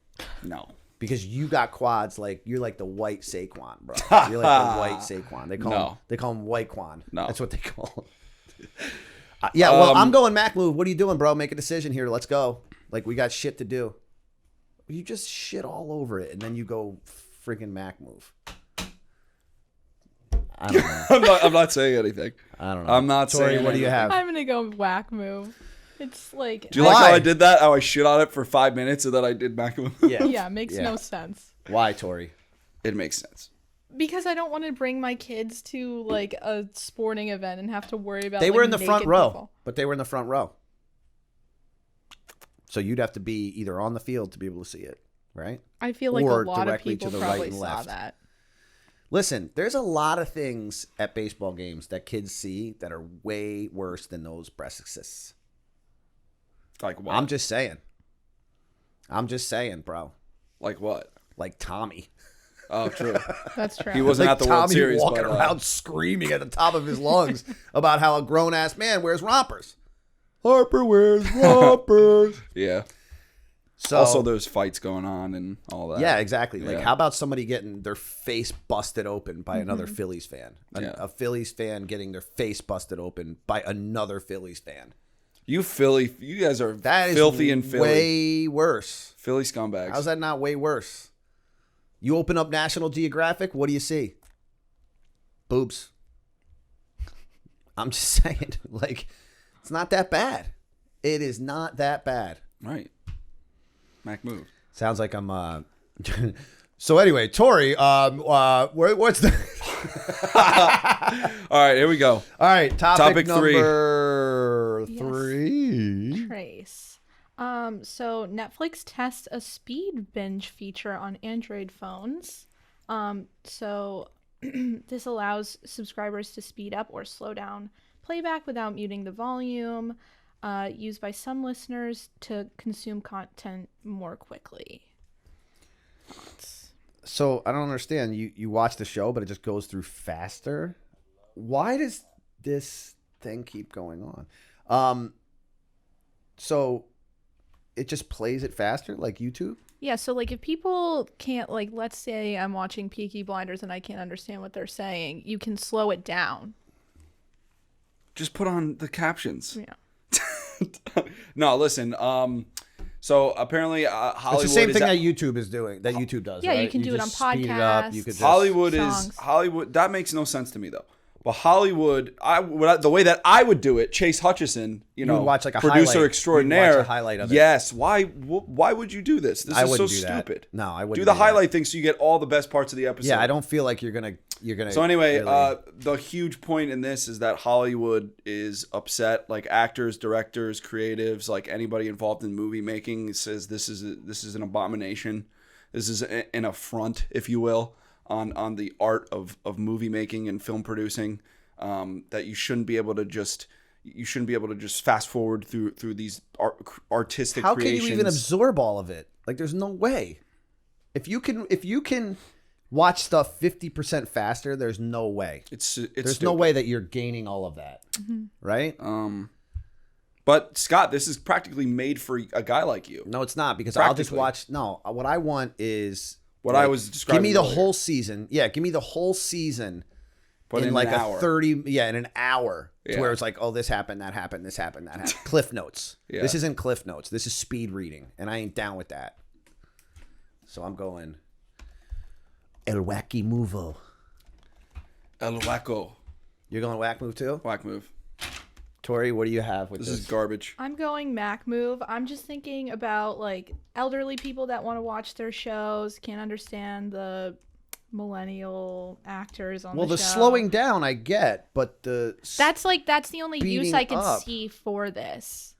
No. Because you got quads like you're like the white Saquon, bro. You're like the white Saquon. They call him White Quan. No. That's what they call him. Well, I'm going Mack Move. What are you doing, bro? Make a decision here. Let's go. Like, we got shit to do. You just shit all over it, and then you go freaking Mack Move. I don't know. I'm not saying anything. I don't know. I'm not Tori, saying what do you anything. have? I'm gonna go Wack Move. It's like Do you like how Why? I did that? How I shit on it for 5 minutes and then I did Mack Move? yeah, it makes no sense. Why, Tori? It makes sense. Because I don't want to bring my kids to like a sporting event and have to worry about. They like, were in the front naked row, people. but they were in the front row. So you'd have to be either on the field to be able to see it, right? I feel like Or a lot of directly people to the right probably and saw left. that. Listen, there's a lot of things at baseball games that kids see that are way worse than those breasts. Like what? I'm just saying, bro. Like what? Like Tommy. Oh, true. That's true. He wasn't Like at the World Tommy Series. walking but, around screaming at the top of his lungs about how a grown ass man wears rompers. Harper wears rompers. Yeah. So Also, there's fights going on and all that. yeah, exactly. Like, Yeah. how about somebody getting their face busted open by another Phillies fan? A Phillies fan getting their face busted open by another Phillies fan. You guys are That is filthy in Philly. way worse. Philly scumbags. How's that not way worse? You open up National Geographic, what do you see? Boobs. I'm just saying, like, it's not that bad. It is not that bad. Right. Mack Move. Sounds like I'm So anyway, Tori, what's the All right, here we go. All right, topic three. number Yes. 3. Trace. So Netflix tests a speed binge feature on Android phones. So this allows subscribers to speed up or slow down playback without muting the volume, used by some listeners to consume content more quickly. Thoughts? So I don't understand. You watch the show, but it just goes through faster. Why does this thing keep going on? So it just plays it faster, like YouTube? Yeah, so like if people can't, like, let's say I'm watching Peaky Blinders and I can't understand what they're saying, you can slow it down. Just put on the captions. Yeah. No, listen. So apparently, Hollywood. It's the same is thing at- that YouTube is doing. That YouTube does. Yeah, right? you can do it on just speed it up. podcasts. You could just, Hollywood songs. is Hollywood. That makes no sense to me though. Well, Hollywood, the way that I would do it, Chase Hutchison, you know, would watch like a producer highlight. extraordinaire. You'd watch a highlight of it. Yes. Why would you do this? This I is so wouldn't do that. stupid. No, I wouldn't do the do that. highlight thing so you get all the best parts of the episode. Yeah, I don't feel like you're gonna. So anyway, really... the huge point in this is that Hollywood is upset. Like actors, directors, creatives, like anybody involved in movie making says this is an abomination. This is an affront, if you will, on the art of movie making and film producing. That you shouldn't be able to just fast forward through these artistic. How creations. can you even absorb all of it? Like, there's no way. If you can watch stuff 50% faster, there's no way. There's stupid. no way that you're gaining all of that, right? But Scott, this is practically made for a guy like you. No, it's not, because I'll just watch. No, what I want is what I was describing. Give me the earlier. whole season. Yeah, give me the whole season. But in like an hour. 30, in an hour, Yeah. to where it's like, oh, this happened, that happened, this happened, that happened. Cliff notes. Yeah. This isn't Cliff notes. This is speed reading, and I ain't down with that. So I'm going El Wacky Movo. El Wacko. You're going Wack Move too? Wack Move. Tori, what do you have with This this? is garbage. I'm going Mack Move. I'm just thinking about like elderly people that want to watch their shows, can't understand the millennial actors on the show. slowing down I get, but that's the only use speeding I can up. see for this.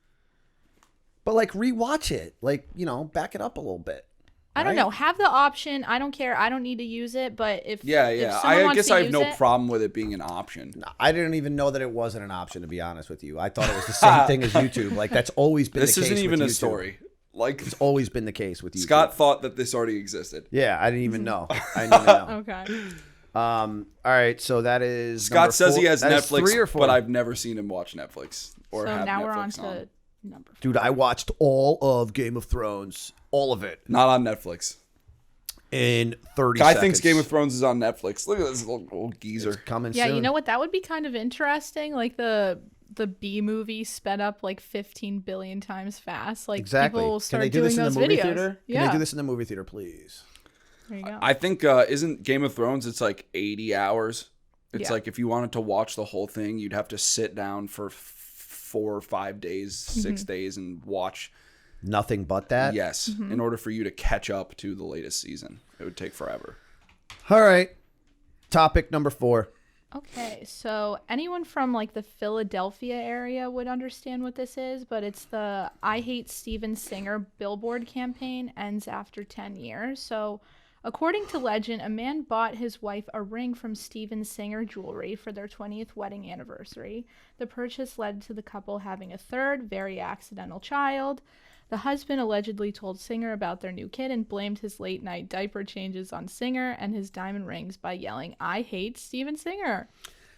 But like rewatch it, like, back it up a little bit. I don't right? know. Have the option. I don't care. I don't need to use it. But if Yeah. if someone I wants guess to I have use no it, problem with it being an option. I didn't even know that it wasn't an option, to be honest with you. I thought it was the same thing as YouTube. Like, that's always been This the case isn't even with a YouTube. story. Like, It's always been the case with YouTube. Scott thought that this already existed. Yeah, I didn't even know. I didn't even know. Okay. All right, so that is Scott number says four. he has That is Netflix, 3 or 4. but I've never seen him watch Netflix or So have now Netflix we're on to on. number 4. Dude, I watched all of Game of Thrones, all of it, Not on Netflix. in 30 Guy seconds. thinks Game of Thrones is on Netflix. Look at this little old geezer. It's coming Yeah, soon. you know what? That would be kind of interesting. Like the B movie sped up like 15 billion times fast. Like Exactly. people will Can start they do doing this in the those movie videos. theater? Yeah. Can they do this in the movie theater, please? There you go. I think isn't Game of Thrones? It's like 80 hours. It's Yeah. like if you wanted to watch the whole thing, you'd have to sit down for 4 or 5 days, 6 days, and watch. Nothing but that? Yes, in order for you to catch up to the latest season, it would take forever. All right. Topic number 4. Okay, so anyone from like the Philadelphia area would understand what this is, but it's the I Hate Steven Singer billboard campaign ends after 10 years. So according to legend, a man bought his wife a ring from Steven Singer Jewelry for their 20th wedding anniversary. The purchase led to the couple having a third, very accidental child. The husband allegedly told Singer about their new kid and blamed his late-night diaper changes on Singer and his diamond rings by yelling, "I hate Steven Singer."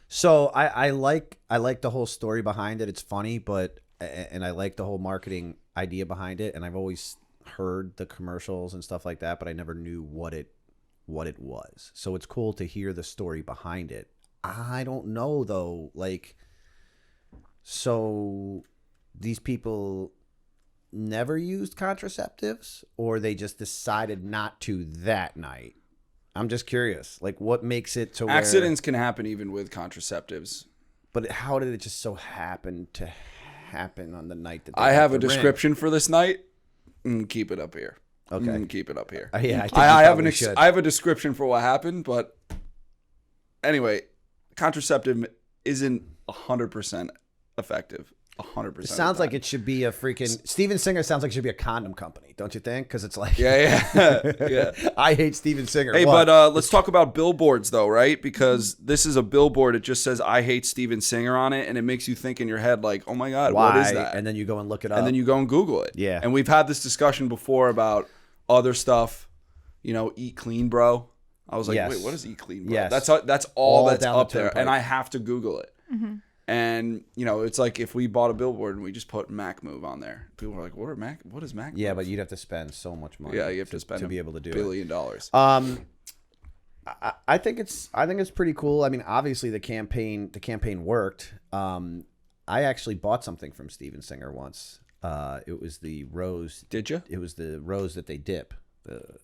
So I like the whole story behind it. It's funny, and I like the whole marketing idea behind it. And I've always heard the commercials and stuff like that, but I never knew what it was. So it's cool to hear the story behind it. I don't know though. Like, so these people never used contraceptives, or they just decided not to that night? I'm just curious. Like, what makes it to where... Accidents can happen even with contraceptives. But how did it just so happen to happen on the night that they I got have the a description for this night. Keep it up here. Okay. Keep it up here. Yeah, I have should. I have a description for what happened, but anyway, contraceptive isn't 100% effective. 100%. It sounds like it should be a freaking... Steven Singer sounds like it should be a condom company, don't you think? Because it's like... Yeah. I hate Steven Singer. Hey, What? but let's talk about billboards, though, right? Because this is a billboard. It just says "I hate Steven Singer" on it, and it makes you think in your head, like, "Oh my God, Why? what is that?" And then you go and look it up. And then you go and Google it. Yeah. And we've had this discussion before about other stuff. Eat clean, bro. I was like, Yes. wait, what is eat clean, bro? Yes. That's all that's down the up there, turnpike. and I have to Google it. And it's like if we bought a billboard and we just put Mack Move on there, people are like, "What is Mack Move?" Yeah, but you'd have to spend so much money. Yeah, you have to spend to be able to do $1 billion. I think it's pretty cool. I mean, obviously the campaign worked. I actually bought something from Steven Singer once. It was the rose. Did you? It was the rose that they dip.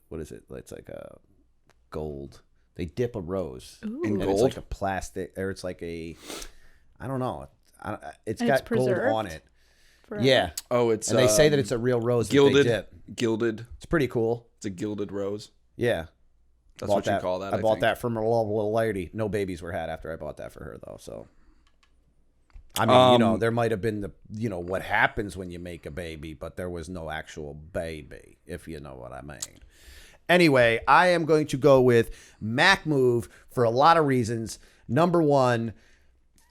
What is it? It's like a gold. They dip a rose Ooh. In and gold? it's like a plastic, or it's like a, I don't know. It's And got it's gold preserved? on it. Forever? Yeah, Oh, it's and they say that it's a real rose. gilded. That they dip. Gilded. It's pretty cool. It's a gilded rose. Yeah, That's what you call that. I bought think. that from a little lady. No babies were had after I bought that for her though. So, I mean, there might have been what happens when you make a baby, but there was no actual baby, if you know what I mean. Anyway, I am going to go with Mack Move for a lot of reasons. Number one,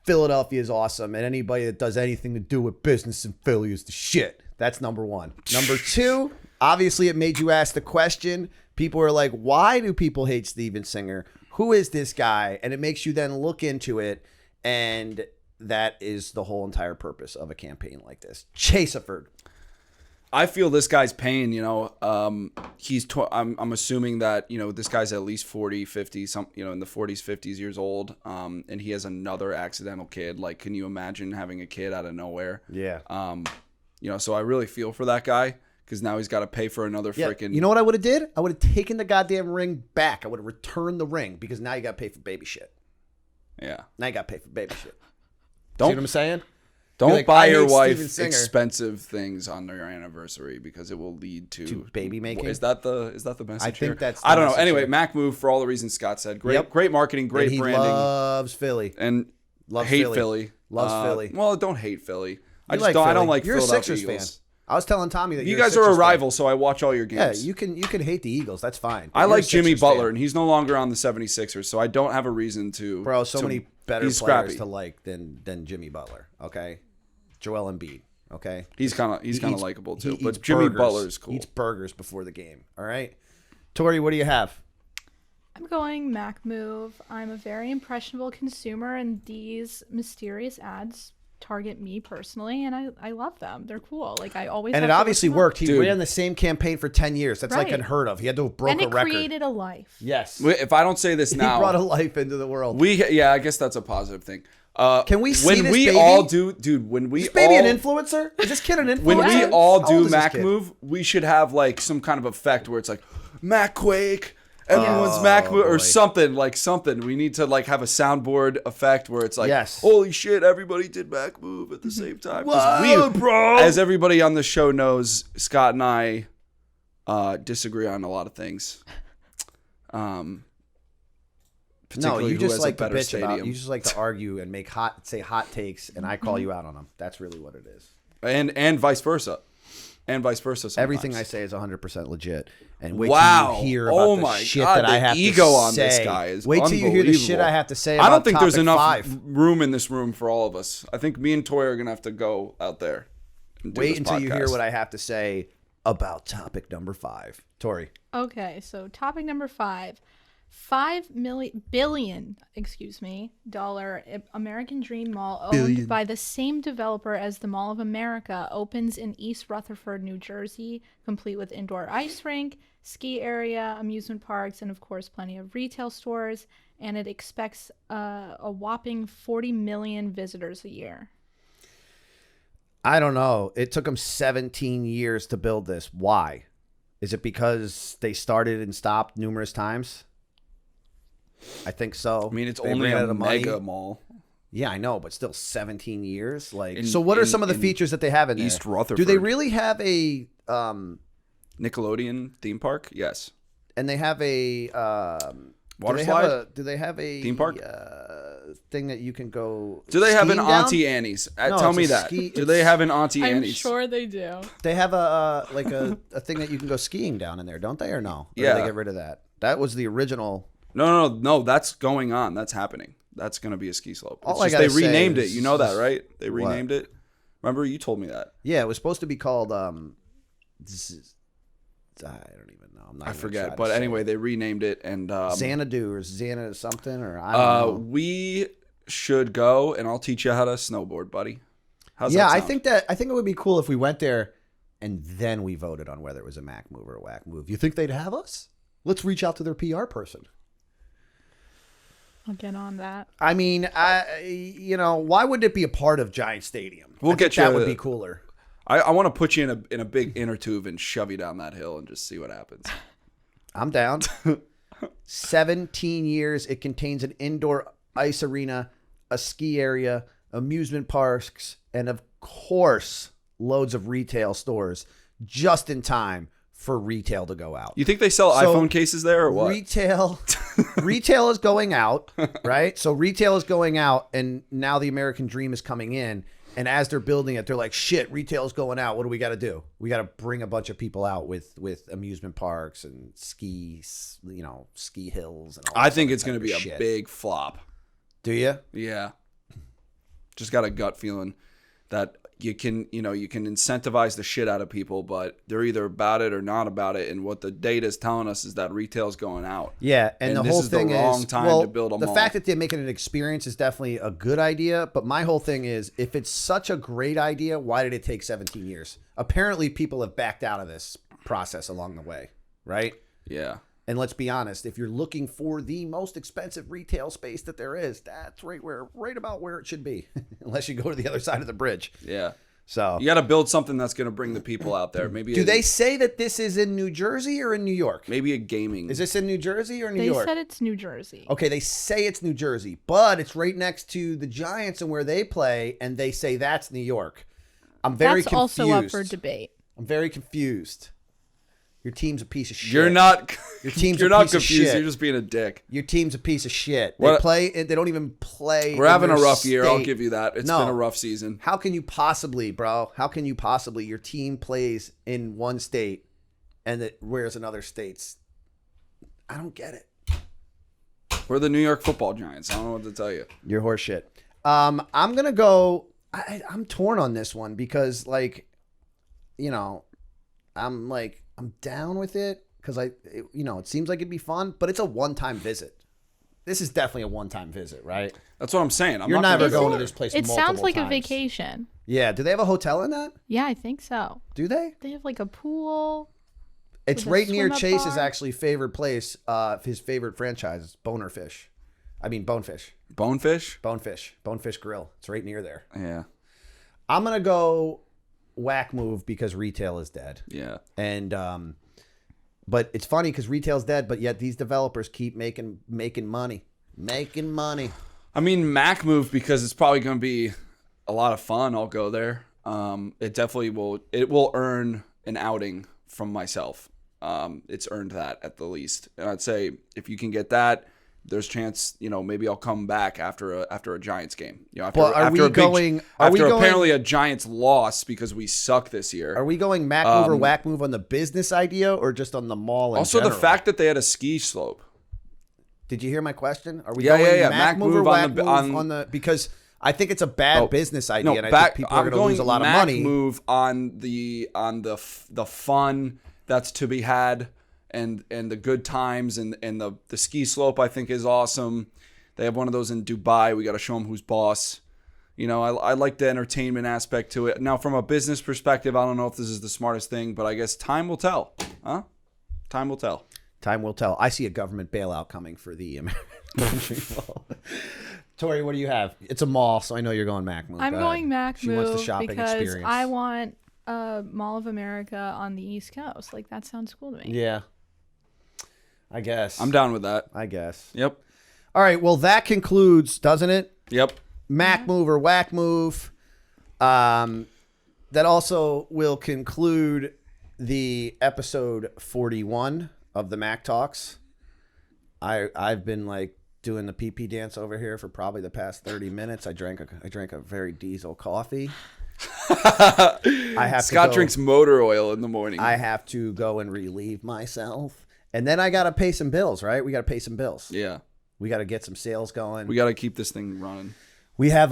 Philadelphia is awesome, and anybody that does anything to do with business in Philly is the shit. That's number one. Number two, obviously it made you ask the question. People are like, why do people hate Steven Singer? Who is this guy? And it makes you then look into it, and that is the whole entire purpose of a campaign like this. Chaseaford. I feel this guy's pain, I'm assuming that, this guy's at least 40, 50, in the 40s, 50s years old. And he has another accidental kid. Like, can you imagine having a kid out of nowhere? Yeah. So I really feel for that guy because now he's got to pay for another freaking. You know what I would have did? I would have taken the goddamn ring back. I would have returned the ring because now you got to pay for baby shit. Yeah. Now you got to pay for baby shit. See Don't what I'm saying? Don't like, buy I your hate wife Steven Singer. expensive things on their anniversary because it will lead to baby making. Is that the message? I think here? that's. I don't know. message Anyway, here. Mack Move for all the reasons Scott said. Great marketing, great And he branding. loves Philly. And Loves hate Philly. Philly. Loves Philly. Well, don't hate Philly. I You just don't. I don't Philly. like You're Philadelphia a Sixers Eagles. fan. I was telling Tommy that You you're guys a are a Sixers fan. rival, so I watch all your Yeah, games. you can hate the Eagles. That's fine. I You're a like Jimmy Sixers Butler, fan. and he's no longer on the 76ers, so I don't have a reason to. Bro, so many better he's players scrappy. to like than Jimmy Butler. Okay, Joel Embiid. Okay, He's kind of He likable too, he but eats Jimmy burgers. Butler is cool. Eats burgers before the game. All right, Tori, what do you have? I'm going Mack Move. I'm a very impressionable consumer, and these mysterious ads target me personally, and I love them. They're cool. Like, I always And have it to obviously look them up. worked. He Dude. ran the same campaign for 10 years. That's like Right. unheard of. He had to have broke And a it record. created a life. Yes. If I don't say this He now, brought a life into the world. I guess that's a positive thing. Can we see when this we baby? all do, dude? When we Is this baby all, an influencer? Is this kid an influencer? when we Yes. all How old do is this Mack kid? Move, we should have like some kind of effect where it's like Mack Quake, everyone's Mack Move, or boy. something. We need to like have a soundboard effect where it's like, Yes. holy shit, everybody did Mack Move at the same time. 'Cause Whoa, bro. As everybody on the show knows, Scott and I disagree on a lot of things. No, Particularly you who just has a like to better bitch about. stadium. You just like to argue and say hot takes, and I call you out on them. That's really what it is. and vice versa. And vice versa. Sometimes. Everything I say is 100% legit. And wait Wow. till you hear Oh about my the shit God, that I the have ego to on say. this guy is Wait till you hear the shit unbelievable. I have to say. I About don't think there's topic enough 5. room in this room for all of us. I think me and Toy are gonna have to go out there. And do Wait this until you hear podcast. what I have to say about topic number 5. Tori. Okay, so topic number 5. $5 billion American Dream Mall owned by the same developer as the Mall of America opens in East Rutherford, New Jersey, complete with indoor ice rink, ski area, amusement parks, and of course plenty of retail stores. And it expects a whopping 40 million visitors a year. I don't know. It took them 17 years to build this. Why? Is it because they started and stopped numerous times? I think so. I mean, it's They only ran a out of money. mega mall. Yeah, I know, but still 17 years. Like, In- so what are in- some of the in features that they have in East there? Rutherford. Do they really have a Nickelodeon theme park? Yes. and they have a Water slide? Do they have a Theme park? Thing that you can go? Do they have an skiing down? Auntie Annie's? No, Tell it's me a that. ski- Do they have an Auntie I'm Annie's? sure they do. They have a thing that you can go skiing down in there, don't they? Or no? Or Yeah. Did they get rid of that? That was the original. No. That's going on. That's happening. That's going to be a ski slope. All It's I just gotta they renamed say it. is- You know that, right? They What? renamed it. Remember, you told me that. Yeah, it was supposed to be called. I don't even know. I'm not I even forget. trying to But say anyway, it. they renamed it, and Xanadu or Xana something or I don't know. we should go, and I'll teach you how to snowboard, buddy. How's Yeah, that I sound? think it would be cool if we went there and then we voted on whether it was a Mack Move or a Wack Move. You think they'd have us? Let's reach out to their PR person. I'll get on that. I mean, why would it be a part of Giant Stadium? We'll I think get you that a- would be cooler. I want to put you in a big inner tube and shove you down that hill and just see what happens. I'm down. 17 years. It contains an indoor ice arena, a ski area, amusement parks, and of course, loads of retail stores just in time for retail to go out. You think they sell iPhone cases there or what? Retail is going out, right? So retail is going out, and now the American dream is coming in. And as they're building it, they're like, shit, retail is going out. What do we got to do? We got to bring a bunch of people out with amusement parks and ski hills. And all I think it's going to be shit. A big flop. Do you? Yeah. Just got a gut feeling that you can incentivize the shit out of people, but they're either about it or not about it. And what the data is telling us is that retail is going out. Yeah, and the whole thing is, the wrong time to build a mall. The fact that they're making an experience is definitely a good idea, but my whole thing is, if it's such a great idea, why did it take 17 years? Apparently, people have backed out of this process along the way, right? Yeah. And let's be honest, if you're looking for the most expensive retail space that there is, that's right about where it should be, unless you go to the other side of the bridge. Yeah. So you got to build something that's going to bring the people out there. Maybe do they say that this is in New Jersey or in New York? Maybe a gaming. Is this in New Jersey or New York? They said it's New Jersey. Okay, they say it's New Jersey, but it's right next to the Giants and where they play, and they say that's New York. I'm very confused. That's also up for debate. I'm very confused. Your team's a piece of shit. You're not. Your team's You're a not piece of confused. shit. You're just being a dick. Your team's a piece of shit. What? They don't even play. We're having a in their rough year. I'll state. give you that. It's No. been a rough season. How can you possibly, bro? How can you possibly? Your team plays in one state, and whereas in other states, I don't get it. We're the New York Football Giants. I don't know what to tell you. You're horse shit. I'm gonna go. I'm torn on this one because, like, I'm down with it because it seems like it'd be fun, but it's a one-time visit. This is definitely a one-time visit, right? That's what I'm saying. You're never gonna going go to this place. It sounds like times. a vacation. Yeah. Do they have a hotel in that? Yeah, I think so. Do they? They have like a pool. It's with a right near swim-up Chase's bar. actually favorite place. His favorite franchise is Bonefish. Bonefish? Bonefish Grill. It's right near there. Yeah. I'm gonna go Wack Move because retail is dead. Yeah. And but it's funny because retail's dead, but yet these developers keep making money. I mean, Mack Move, because it's probably going to be a lot of fun. I'll go there. It definitely will. It will earn an outing from myself. It's earned that at the least. And I'd say if you can get that, there's chance, maybe I'll come back after a Giants game. Apparently a Giants loss because we suck this year. Are we going Mack Move or Wack Move on the business idea or just on the mall in Also, general? the fact that they had a ski slope. Did you hear my question? Are we Yeah, going yeah. Mack Move or Wack Move on the because I think it's a bad business idea, and I think people are going to lose a lot of money. Mack Move on the fun that's to be had. And the good times and the ski slope I think is awesome. They have one of those in Dubai. We got to show them who's boss. I like the entertainment aspect to it. Now, from a business perspective, I don't know if this is the smartest thing, but I guess time will tell. Huh? Time will tell. Time will tell. I see a government bailout coming for the American Mall. Tori, what do you have? It's a mall, so I know you're going Mack Move. I'm going Mack Move She wants the shopping because experience. I want Mall of America on the East Coast. Like, that sounds cool to me. Yeah. I guess. I'm down with that. I guess. Yep. All right. Well, that concludes, doesn't it? Yep. Mack Move or Wack Move. That also will conclude the episode 41 of the Mack Talks. I've been doing the pee dance over here for probably the past 30 minutes. I drank a very diesel coffee. Scott drinks motor oil in the morning. I have to go and relieve myself. And then I got to pay some bills, right? We got to pay some bills. Yeah. We got to get some sales going. We got to keep this thing running. We have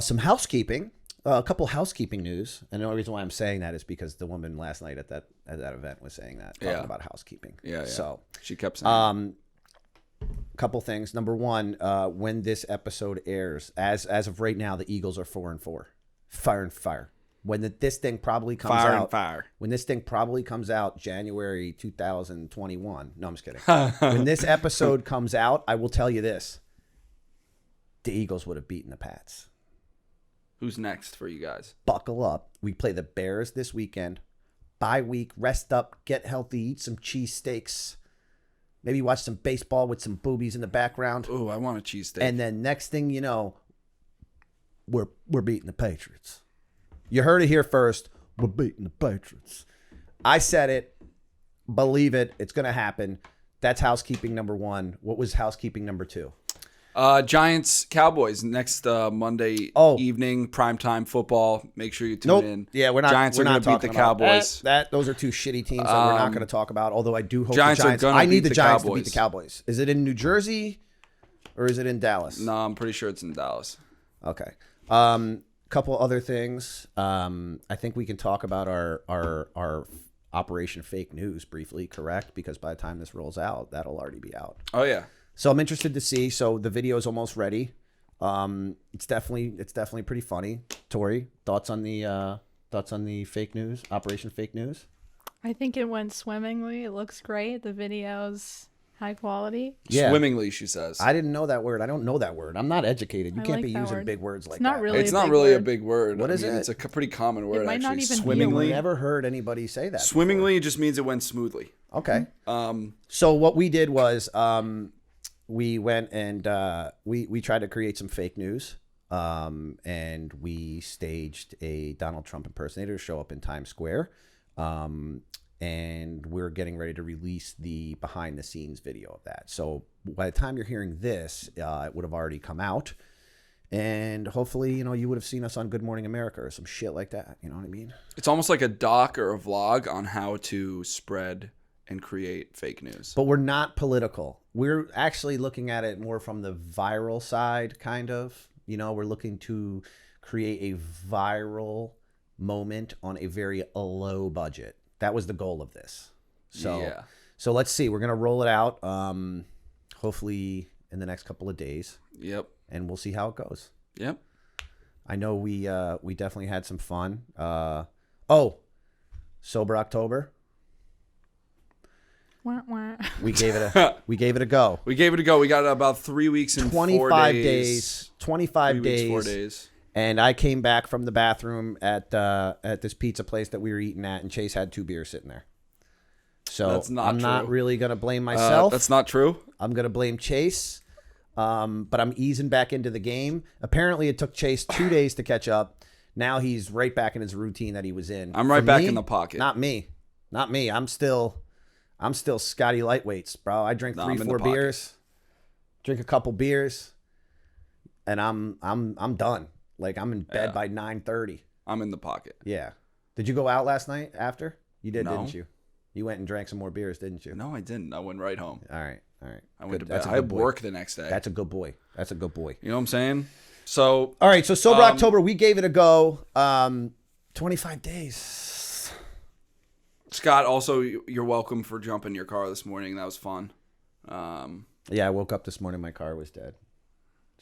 some housekeeping, a couple housekeeping news. And the only reason why I'm saying that is because the woman last night at that event was saying that, talking about housekeeping. Yeah. So she kept saying couple things. Number one, when this episode airs, as of right now, the Eagles are 4-4. Fire and fire. When this thing probably comes out, when this thing probably comes out January 2021. No, I'm just kidding. When this episode comes out, I will tell you this: the Eagles would have beaten the Pats. Who's next for you guys? Buckle up. We play the Bears this weekend. Bye week. Rest up. Get healthy. Eat some cheesesteaks. Maybe watch some baseball with some boobies in the background. Oh, I want a cheesesteak. And then next thing you know, we're beating the Patriots. You heard it here first. We're beating the Patriots. I said it. Believe it. It's going to happen. That's housekeeping number 1. What was housekeeping number 2? Giants Cowboys next Monday evening, primetime football. Make sure you tune in. Yeah, we're not. Giants we're are not going to beat the Cowboys. Those are 2 shitty teams that we're not going to talk about. Although I do hope Giants the Giants. are going to I need beat the Giants Cowboys. to beat the Cowboys. Is it in New Jersey, or is it in Dallas? No, I'm pretty sure it's in Dallas. Okay. Couple other things. I think we can talk about our Operation Fake News briefly. Correct, because by the time this rolls out, that'll already be out. Oh yeah. So I'm interested to see. So the video is almost ready. It's definitely pretty funny. Tori, thoughts on the fake news, Operation Fake News? I think it went swimmingly. It looks great. The video's high quality. Yeah. Swimmingly, she says. I didn't know that word. I don't know that word. I'm not educated. You I can't like be that using word. big words like It's not that. really It's a not big really a word. big word. What is it? It's a pretty common word, might not actually. even be a Swimmingly. word. Never heard anybody say that. Swimmingly just means it went smoothly. Before. Okay. So what we did was we went and we tried to create some fake news. And we staged a Donald Trump impersonator to show up in Times Square. And we're getting ready to release the behind the scenes video of that. So by the time you're hearing this, it would have already come out. And hopefully, you would have seen us on Good Morning America or some shit like that. You know what I mean? It's almost like a doc or a vlog on how to spread and create fake news. But we're not political. We're actually looking at it more from the viral side, kind of. We're looking to create a viral moment on a very low budget. That was the goal of this. So let's see. We're going to roll it out hopefully in the next couple of days. Yep. And we'll see how it goes. Yep. I know we definitely had some fun. Sober October. Wah, wah. We gave it a go. We gave it a go. We got about 3 weeks and 25 4 days. 25 3 days. weeks, 4 days. And I came back from the bathroom at this pizza place that we were eating at, and Chase had 2 beers sitting there. So That's not I'm true. not really going to blame myself. That's not true. I'm going to blame Chase. But I'm easing back into the game. Apparently, it took Chase 2 days to catch up. Now he's right back in his routine that he was in. I'm right For back me, in the pocket. Not me. I'm still Scotty lightweights, bro. I drink 3-4 beers, drink a couple beers, and I'm done. Like I'm in bed by 9:30. I'm in the pocket. Yeah. Did you go out last night after? You did, No. didn't you? You went and drank some more beers, didn't you? No, I didn't. I went right home. All right. I went Good. to That's bed. a I good had boy. work the next day. That's a good boy. You know what I'm saying? So All right, so Sober October, we gave it a go. 25 days. Scott, also you're welcome for jumping your car this morning. That was fun. Yeah, I woke up this morning, my car was dead.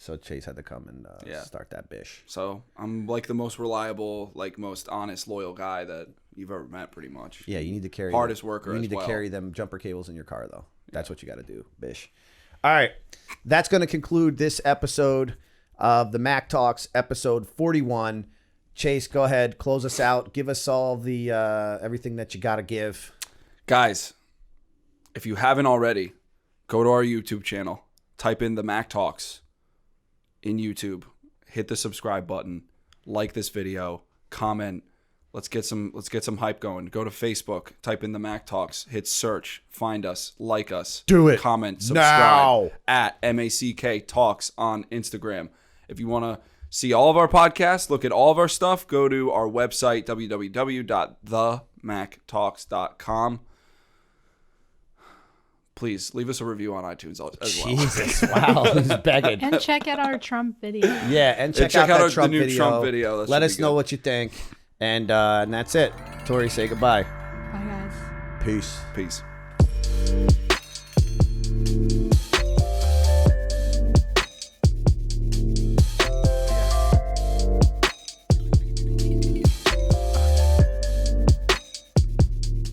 So Chase had to come and start that bish. So I'm like the most reliable, like most honest, loyal guy that you've ever met, pretty much. Yeah, you need to carry Hardest worker You as need well. to carry them jumper cables in your car, though. That's what you got to do, bish. All right, that's going to conclude this episode of the Mack Talks, episode 41. Chase, go ahead, close us out. Give us all the everything that you got to give. Guys, if you haven't already, go to our YouTube channel. Type in the Mack Talks in YouTube. Hit the subscribe button. Like this video. Comment. Let's get some hype going. Go to Facebook. Type in the Mack Talks. Hit search. Find us. Like us. Do it. Comment. Subscribe. Now. At MACK Talks on Instagram. If you want to see all of our podcasts, look at all of our stuff, go to our website, www.themacktalks.com. Please leave us a review on iTunes as well. Jesus, wow, he's begging. And check out our Trump video. Yeah, and check out the Trump new video. Trump video. That Let should us be know good. what you think. And that's it. Tori, say goodbye. Bye, guys. Peace. Peace.